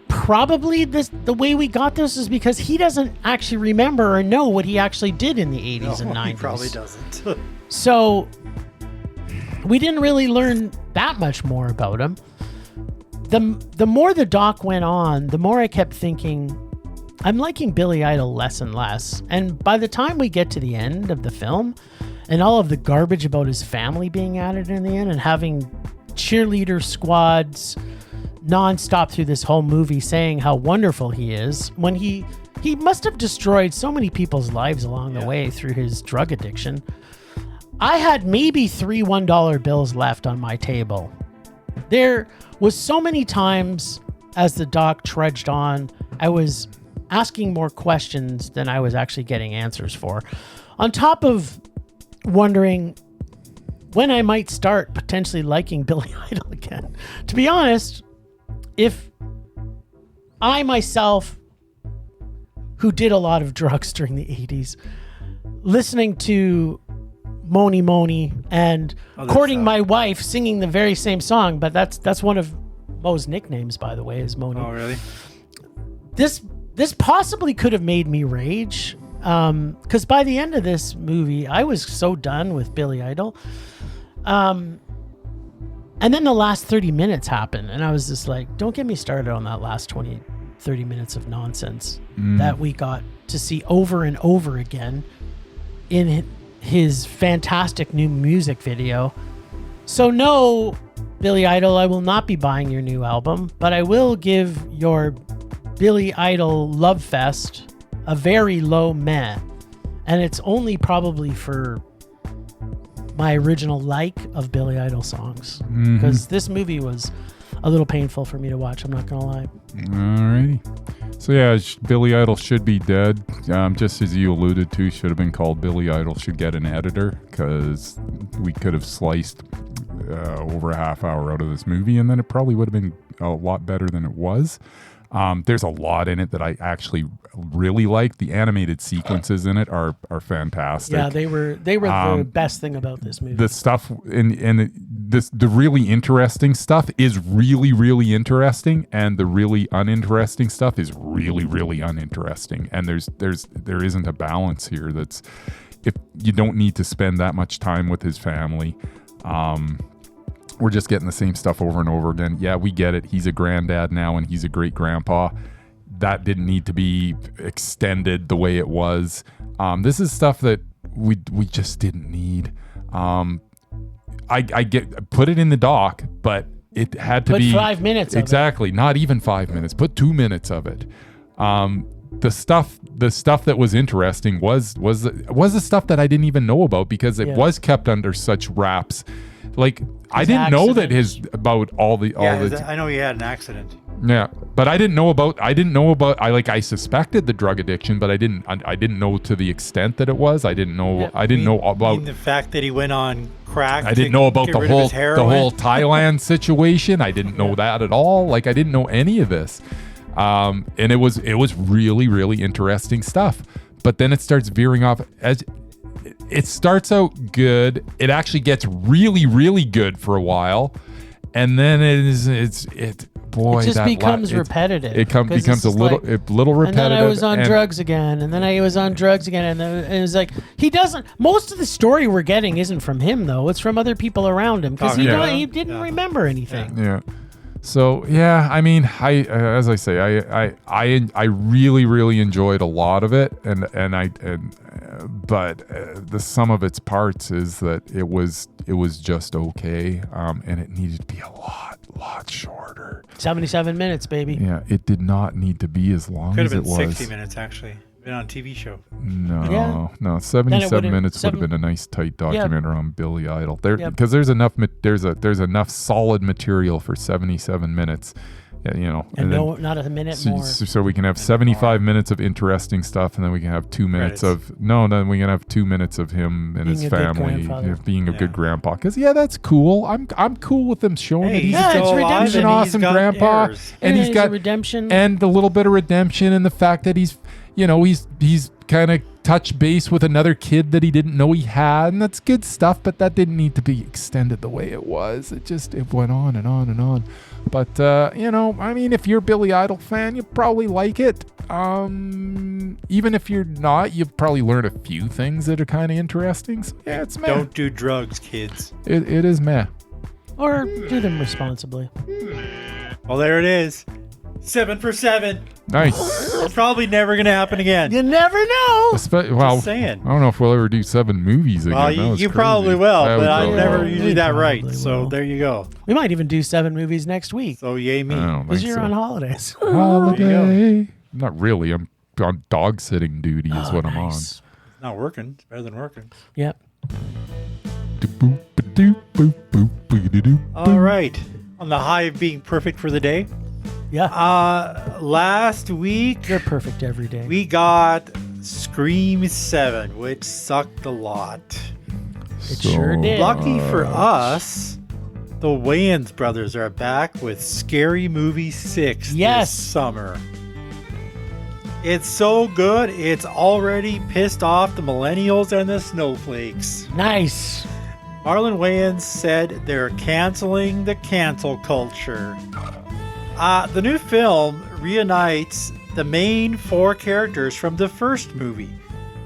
probably the way we got this is because he doesn't actually remember or know what he actually did in the 80s and 90s. He probably doesn't. So we didn't really learn that much more about him. The more the doc went on, the more I kept thinking, I'm liking Billy Idol less and less. And by the time we get to the end of the film and all of the garbage about his family being added in the end and having cheerleader squads nonstop through this whole movie saying how wonderful he is, when he must have destroyed so many people's lives along the way through his drug addiction. I had maybe 3 $1 bills left on my table. There was so many times as the doc trudged on, I was asking more questions than I was actually getting answers for. On top of wondering when I might start potentially liking Billy Idol again. To be honest, if I myself, who did a lot of drugs during the 80s, listening to Moni Moni and courting my wife, singing the very same song, but that's one of Mo's nicknames, by the way, is Moni. Oh, really? This possibly could have made me rage, because by the end of this movie, I was so done with Billy Idol. And then the last 30 minutes happened, and I was just like, don't get me started on that last 30 minutes of nonsense that we got to see over and over again in his fantastic new music video. So no, Billy Idol, I will not be buying your new album, but I will give your Billy Idol Love Fest a very low meh. And it's only probably for my original like of Billy Idol songs, because this movie was a little painful for me to watch, I'm not gonna lie. Alrighty. So yeah, Billy Idol should be dead. Just as you alluded to, should have been called Billy Idol Should Get an Editor, because we could have sliced over a half hour out of this movie, and then it probably would have been a lot better than it was. There's a lot in it that I actually really like. The animated sequences in it are fantastic. Yeah, they were the best thing about this movie. The stuff the really interesting stuff is really, really interesting, and the really uninteresting stuff is really, really uninteresting. And there isn't a balance here. That's, if you don't need to spend that much time with his family. We're just getting the same stuff over and over again. Yeah, we get it. He's a granddad now and he's a great grandpa. That didn't need to be extended the way it was. This is stuff that we just didn't need. I get, put it in the doc, but it had to be 5 minutes. Exactly. Not even 5 minutes. Put 2 minutes of it. The stuff that was interesting was the stuff that I didn't even know about, because it was kept under such wraps. Like, I didn't know that I know he had an accident. Yeah, but I didn't know about I suspected the drug addiction, but I didn't know to the extent that it was. I didn't know about the fact that he went on crack. I didn't know about the whole Thailand situation. I didn't know that at all. Like, I didn't know any of this. And it was really, really interesting stuff. But then it starts veering off. As it starts out good, it actually gets really, really good for a while, and then it just becomes repetitive. It becomes a little repetitive. And then I was on drugs again, and then I was on drugs again, and then it was like, he doesn't. Most of the story we're getting isn't from him, though. It's from other people around him, because he didn't remember anything. Yeah. So yeah, I mean, as I say, I really, really enjoyed a lot of it, but the sum of its parts is that it was just okay, and it needed to be a lot shorter. 77 minutes, baby. Yeah, it did not need to be as long as it was. Could have been 60 minutes actually. Been on a TV show. No, 77 minutes would have been a nice tight documentary on Billy Idol. Because there's enough solid material for 77 minutes. Not a minute more. So we can have 75 minutes of interesting stuff, and then we can have 2 minutes then we can have 2 minutes of him and his family being a good grandpa. Because that's cool. I'm cool with them showing that it's redemption. He's an awesome grandpa, and he's got redemption, and a little bit of redemption, and the fact that he's kind of touched base with another kid that he didn't know he had, and that's good stuff, but that didn't need to be extended the way it was. It went on and on and on. But, I mean, if you're a Billy Idol fan, you probably like it. Even if you're not, you'll probably learn a few things that are kind of interesting. So, yeah, it's meh. Don't do drugs, kids. It is meh. Or do them responsibly. Well, there it is. 7 for 7. Nice. It's probably never going to happen again. You never know. Just saying. I don't know if we'll ever do 7 movies again. Well, you probably will, but I never usually that right. So there you go. We might even do 7 movies next week. So yay me. Because you're on holidays. Holiday. Not really. I'm on dog sitting duty is what I'm on. It's not working. It's better than working. Yep. All right. On the high of being perfect for the day. Yeah. Last week, you're perfect every day. We got Scream 7, which sucked a lot. It sure did. Lucky for us, the Wayans brothers are back with Scary Movie 6 Yes. this summer. It's so good, it's already pissed off the millennials and the snowflakes. Nice. Marlon Wayans said they're canceling the cancel culture. The new film reunites the main four characters from the first movie.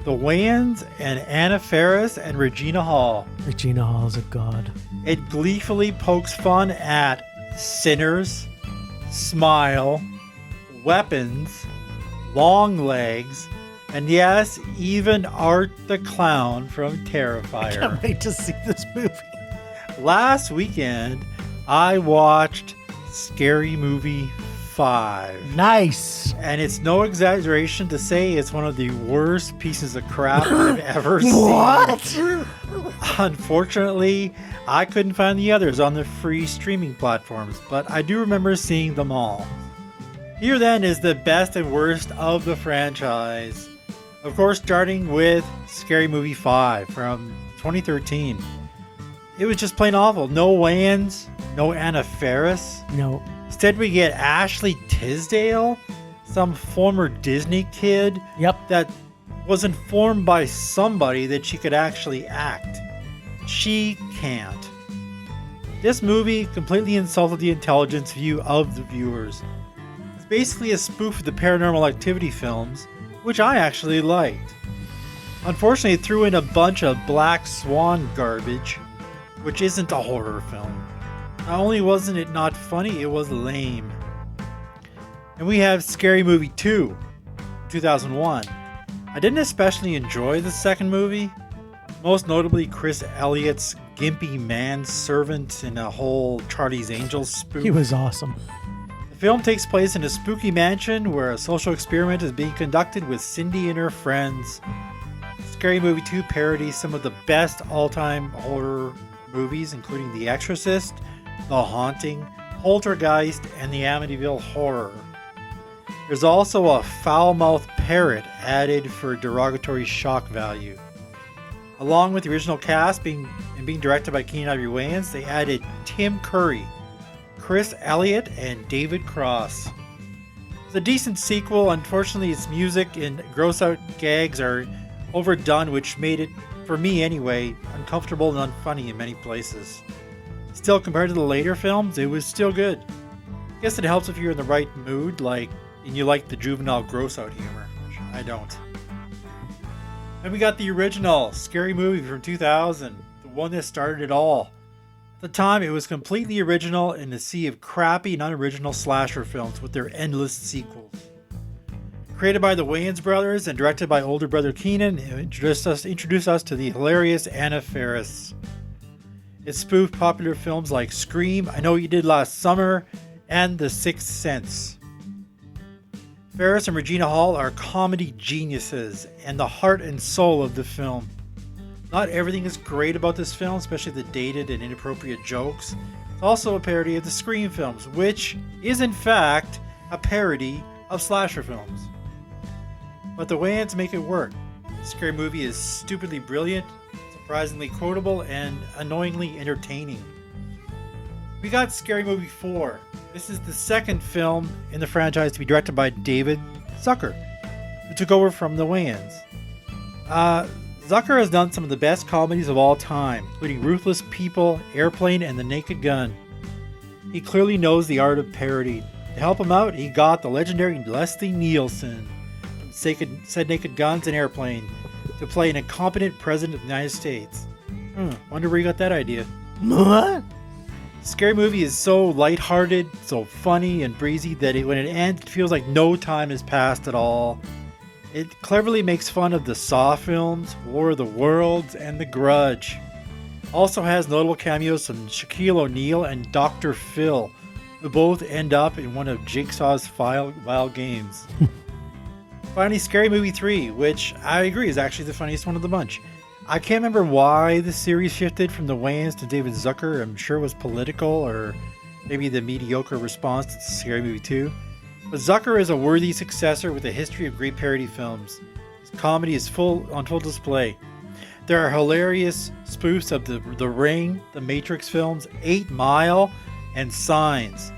The Wayans and Anna Faris and Regina Hall. Regina Hall's a god. It gleefully pokes fun at sinners, smile, weapons, long legs, and yes, even Art the Clown from Terrifier. Can't wait to see this movie. Last weekend, I watched Scary Movie 5. Nice. And it's no exaggeration to say it's one of the worst pieces of crap I've ever seen. What? Unfortunately, I couldn't find the others on the free streaming platforms, but I do remember seeing them all. Here then is the best and worst of the franchise. Of course, starting with Scary Movie 5 from 2013. It was just plain awful. No Wayans, no Anna Faris. No. Instead, we get Ashley Tisdale, some former Disney kid Yep. that was informed by somebody that she could actually act. She can't. This movie completely insulted the intelligence view of the viewers. It's basically a spoof of the Paranormal Activity films, which I actually liked. Unfortunately, it threw in a bunch of Black Swan garbage, which isn't a horror film. Not only wasn't it not funny, it was lame. And we have Scary Movie 2, 2001. I didn't especially enjoy the second movie, most notably Chris Elliott's gimpy manservant in a whole Charlie's Angels spoof. He was awesome. The film takes place in a spooky mansion where a social experiment is being conducted with Cindy and her friends. Scary Movie 2 parodies some of the best all-time horror movies, including The Exorcist, The Haunting, Poltergeist, and the Amityville Horror. There's also a foul-mouthed parrot added for derogatory shock value. Along with the original cast being directed by Keenan Ivory Wayans, they added Tim Curry, Chris Elliott, and David Cross. It's a decent sequel. Unfortunately, its music and gross-out gags are overdone, which made it, for me anyway, uncomfortable and unfunny in many places. Still, compared to the later films, it was still good. I guess it helps if you're in the right mood, and you like the juvenile gross-out humor, which I don't. And we got the original Scary Movie from 2000, the one that started it all. At the time, it was completely original in a sea of crappy and unoriginal slasher films with their endless sequels. Created by the Wayans brothers and directed by older brother Keenan, it introduced us to the hilarious Anna Faris. It spoofed popular films like Scream, I Know What You Did Last Summer, and The Sixth Sense. Faris and Regina Hall are comedy geniuses and the heart and soul of the film. Not everything is great about this film, especially the dated and inappropriate jokes. It's also a parody of the Scream films, which is in fact a parody of slasher films. But the Wayans make it work. The Scary Movie is stupidly brilliant, surprisingly quotable, and annoyingly entertaining. We got Scary Movie 4. This is the second film in the franchise to be directed by David Zucker, who took over from the Wayans. Zucker has done some of the best comedies of all time, including Ruthless People, Airplane, and The Naked Gun. He clearly knows the art of parody. To help him out, he got the legendary Leslie Nielsen from said Naked Guns and Airplane to play an incompetent president of the United States. Wonder where he got that idea. What? Scary Movie is so lighthearted, so funny and breezy that when it ends, it feels like no time has passed at all. It cleverly makes fun of the Saw films, War of the Worlds, and The Grudge. Also has notable cameos from Shaquille O'Neal and Dr. Phil, who both end up in one of Jigsaw's wild games. Finally, Scary Movie 3, which I agree is actually the funniest one of the bunch. I can't remember why the series shifted from the Wayans to David Zucker. I'm sure it was political or maybe the mediocre response to Scary Movie 2. But Zucker is a worthy successor with a history of great parody films. His comedy is on full display. There are hilarious spoofs of The Ring, the Matrix films, 8 Mile, and Signs.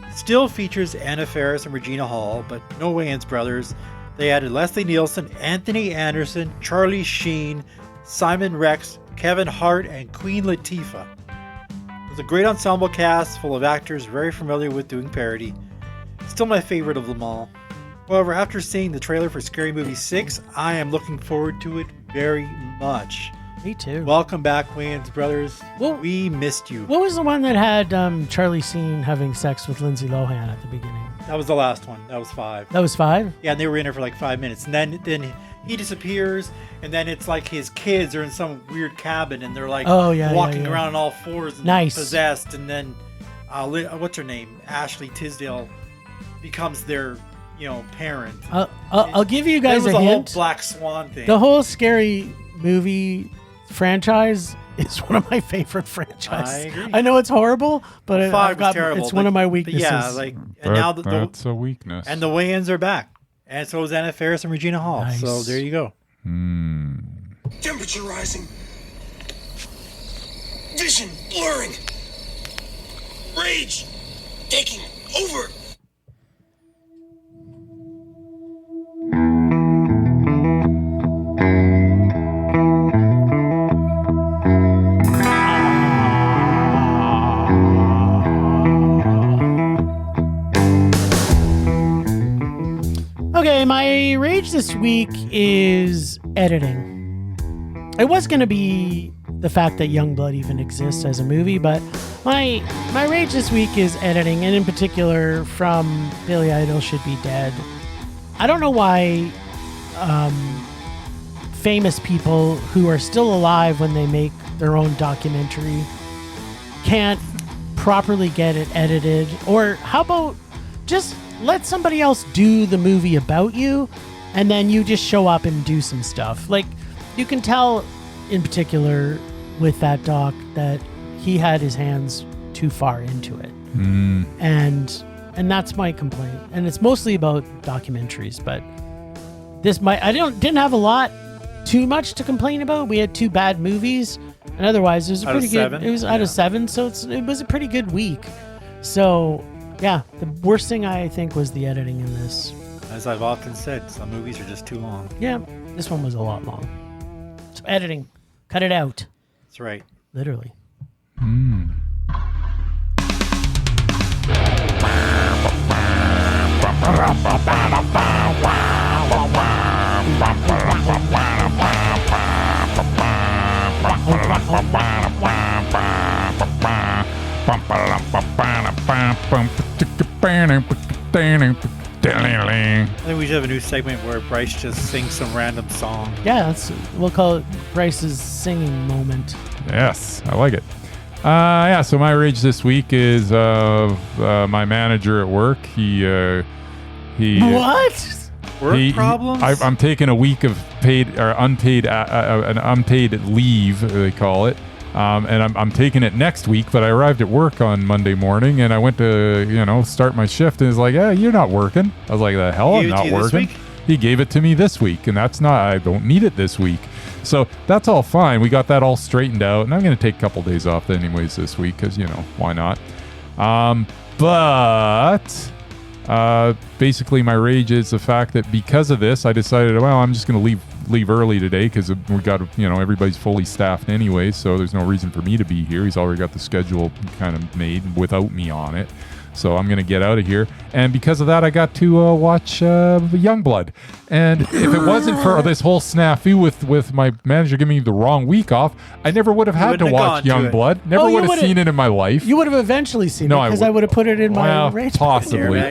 It still features Anna Faris and Regina Hall, but no Wayans brothers. They added Leslie Nielsen, Anthony Anderson, Charlie Sheen, Simon Rex, Kevin Hart, and Queen Latifah. It was a great ensemble cast full of actors very familiar with doing parody. Still my favorite of them all. However, after seeing the trailer for Scary Movie 6, I am looking forward to it very much. Me too. Welcome back, Wayans brothers. Well, we missed you. What was the one that had Charlie Sheen having sex with Lindsay Lohan at the beginning? That was the last one. That was 5. That was 5? Yeah, and they were in there for like 5 minutes. And then he disappears, and then it's like his kids are in some weird cabin, and they're like walking around on all fours and possessed. And then, what's her name? Ashley Tisdale becomes their, parent. I'll give you guys a hint. It was a whole Black Swan thing. The whole Scary Movie franchise is one of my favorite franchises. I agree. I know it's horrible, but 5 was terrible. It's one of my weaknesses. Yeah, and now that's a weakness. And the Wayans are back, and so is Anna Faris and Regina Hall. Nice. So there you go. Temperature rising. Vision blurring. Rage taking over. Okay, my rage this week is editing. It was going to be the fact that Youngblood even exists as a movie, but my rage this week is editing, and in particular from Billy Idol Should Be Dead. I don't know why famous people who are still alive when they make their own documentary can't properly get it edited, or how about just let somebody else do the movie about you, and then you just show up and do some stuff. Like, you can tell in particular with that doc that he had his hands too far into it. And that's my complaint. And it's mostly about documentaries, but I didn't have a lot too much to complain about. We had 2 bad movies, and otherwise it was pretty good. It was out of 7, so it was a pretty good week. So yeah, the worst thing I think was the editing in this. As I've often said, some movies are just too long. Yeah, this one was a lot long. So editing, cut it out. That's right. Literally. I think we should have a new segment where Bryce just sings some random song. Yeah, we'll call it Bryce's singing moment. Yes, I like it. So my rage this week is my manager at work. He What? Work problems? I'm taking a week of paid or unpaid, an unpaid leave, they call it. And I'm taking it next week, but I arrived at work on Monday morning and I went to, start my shift and it's like, yeah, you're not working. I was like, the hell, I'm not working. He gave it to me this week and I don't need it this week. So that's all fine. We got that all straightened out and I'm going to take a couple days off anyways this week because, why not? But basically my rage is the fact that because of this, I decided, well, I'm just going to leave early today because we got, everybody's fully staffed anyway, so there's no reason for me to be here. He's already got the schedule kind of made without me on it. So I'm going to get out of here. And because of that, I got to watch Youngblood. And if it wasn't for this whole snafu with my manager giving me the wrong week off, I never would have had to watch Youngblood. Never would have seen it in my life. You would have eventually seen it because I would have put it in my rage. Possibly.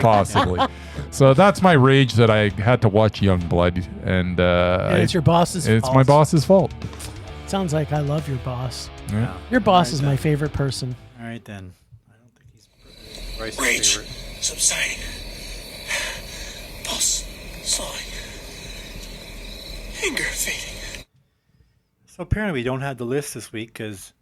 So that's my rage that I had to watch Youngblood. And it's your boss's fault. It's my boss's fault. Sounds like I love your boss. Yeah. Your boss is my favorite person. All right, then. Rage subsiding. Pulse slowing. Anger fading. So apparently we don't have the list this week because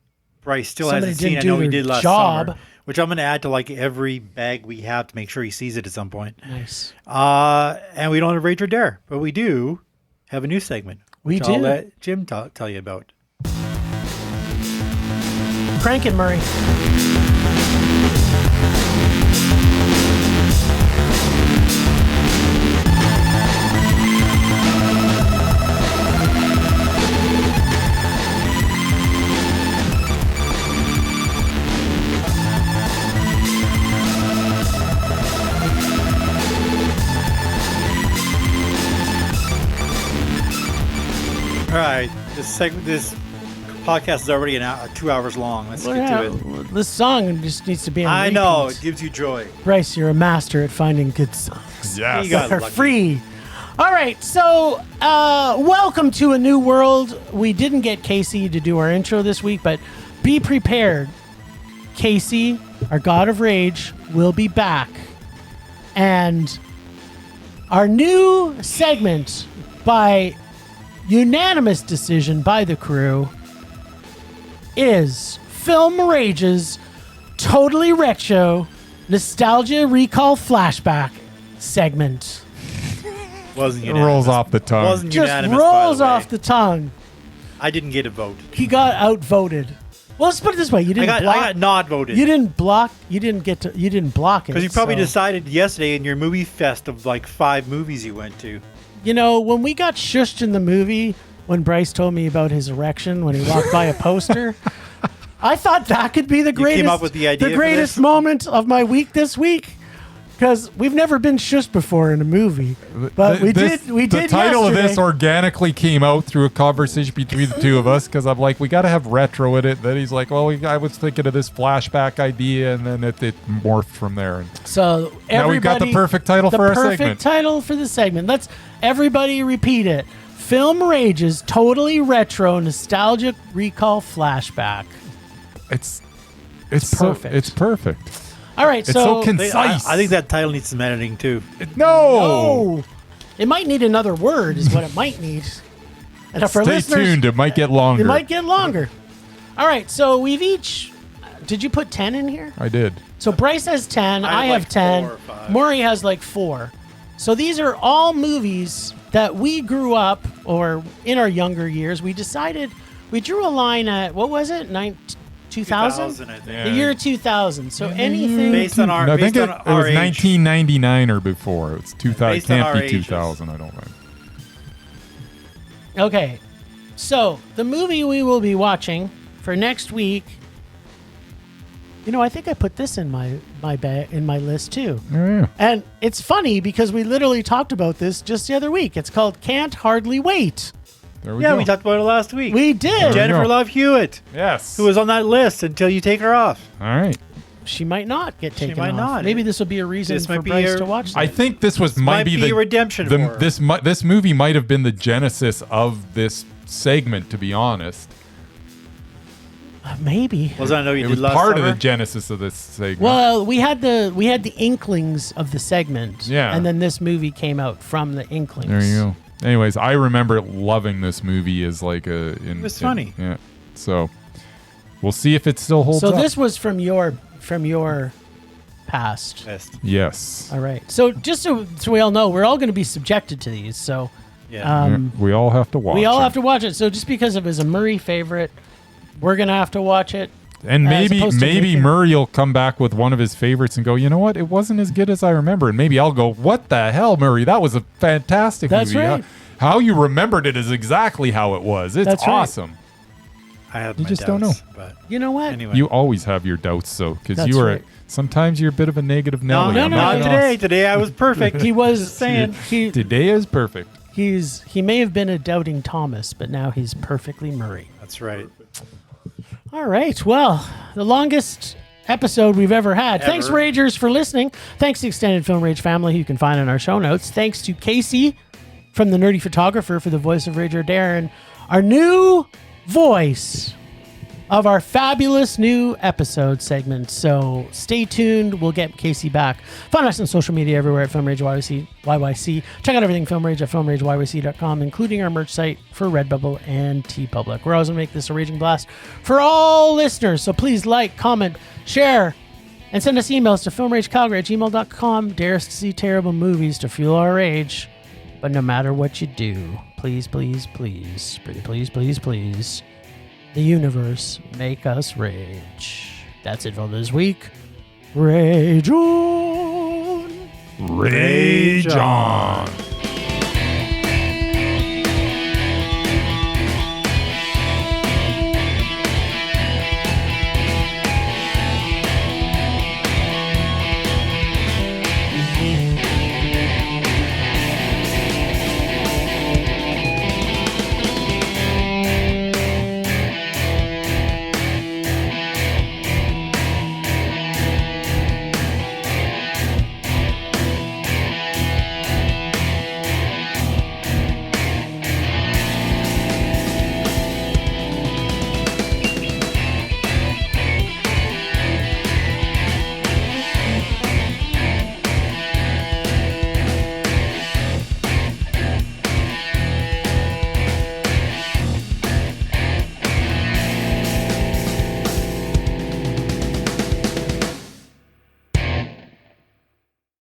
Bryce still Somebody hasn't seen it. I know he did last job. summer, which I'm going to add to like every bag we have to make sure he sees it at some point. Nice. And we don't have Rage or Dare, but we do have a new segment. We which do. I'll let Jim tell you about. Crank it, Murray. All right, this podcast is already 2 hours long. Let's get to it. This song just needs to be on I know, repeat. it gives you joy. Bryce, you're a master at finding good songs. Yes. You got That are lucky. free. All right, so welcome to a new world. We didn't get Casey to do our intro this week, but be prepared. Casey, our God of Rage, will be back. And our new segment, by unanimous decision by the crew, is Film Rage's Totally Retro Nostalgia Recall Flashback segment. Wasn't It unanimous. rolls off the tongue. Wasn't Just unanimous, rolls by the way. off the tongue. I didn't get a vote. He got outvoted. Well, let's put it this way: you I didn't got block. not voted. You didn't block. You didn't get to. You didn't block it Because you probably so- decided yesterday in your movie fest of like 5 movies you went to. You know, when we got shushed in the movie, when Bryce told me about his erection when he walked by a poster, I thought that could be the greatest. up with the idea for greatest this? moment of my week this week, because we've never been shushed before in a movie, but we did. We The did. title of this yesterday. organically came out through a conversation between the two of us because I'm like, we got to have retro in it. Then he's like, well, I was thinking of this flashback idea, and then it morphed from there. And So now we've got the everybody- perfect title for our perfect segment. title for the segment. Let's everybody repeat it. Film Rage's Totally Retro Nostalgic Recall Flashback. It's perfect. It's perfect. All right, It's so so concise. I think that title needs some editing too. No. oh, it might need another word, is what it might need. And for Stay listeners, tuned. It might get longer. it might get longer. All right, so we've each. Did you put 10 in here? I did. So Bryce has 10. I I have have like 10. 4 or 5. Maury has like 4. So these are all movies that we grew up, or in our younger years, we decided, we drew a line at, what was it? 2000? I think. Yeah. The year 2000. So anything. Based on our, No, I based think on it our was age. 1999 or before. It's 2000. Based on Can't our be ages. 2000. I don't think. Okay. So the movie we will be watching for next week. You know, I think I put this in my list too. Oh, yeah. And it's funny because we literally talked about this just the other week. It's called Can't Hardly Wait. There we Yeah, go. we talked about it last week. We did. Jennifer go. Love Hewitt, Yes. who was on that list until you take her off. All right. She might not get taken might off. not. Maybe this will be a reason This for might be Bryce a- to watch I this. think this was might be be the a redemption for her. This movie might have been the genesis of this segment. To be honest, Maybe. Was I know you it did was last part summer? of the genesis of this segment. Well, we had the inklings of the segment. Yeah. And then this movie came out from the inklings. There you go. Anyways, I remember loving this movie as like a. It was funny. Yeah. So we'll see if it still holds So up. this was from your past. Best. Yes. All right. So just so we all know, we're all going to be subjected to these. So Yeah. Yeah, we all have to watch. we all it. have to watch it. So just because it was a Murray favorite, we're going to have to watch it. And as opposed to maybe making- Murray will come back with one of his favorites and go, you know what? It wasn't as good as I remember. And maybe I'll go, what the hell, Murray? That was a fantastic That's movie. right. How you remembered it is exactly how it was. It's That's right. awesome. I have You my just don't doubts, But You know what? anyway. You always have your doubts, though, because That's you are. right. Sometimes you're a bit of a negative no, Nelly. no, I'm no, not gonna today. lie. Today I was perfect. He was Just saying. Today is perfect. He may have been a doubting Thomas, but now he's perfectly Murray. That's right. All right. Well, the longest episode we've ever had. Thanks, Ever. Ragers, for listening. Thanks to Extended Film Rage family, who you can find in our show notes. Thanks to Casey from The Nerdy Photographer for the voice of Rager Darren, our new voice of our fabulous new episode segment. So stay tuned. We'll get Casey back. Find us on social media everywhere at Film Rage YYC. Check out everything Film Rage at filmrageyyc.com, including our merch site for Redbubble and TeePublic. We're always going to make this a raging blast for all listeners. So please like, comment, share, and send us emails to filmragecalgary@gmail.com. Dare us to see terrible movies to fuel our rage. But no matter what you do, please, please, please, pretty please, please, please, the universe make us rage. That's it for this week. Rage on! Rage on.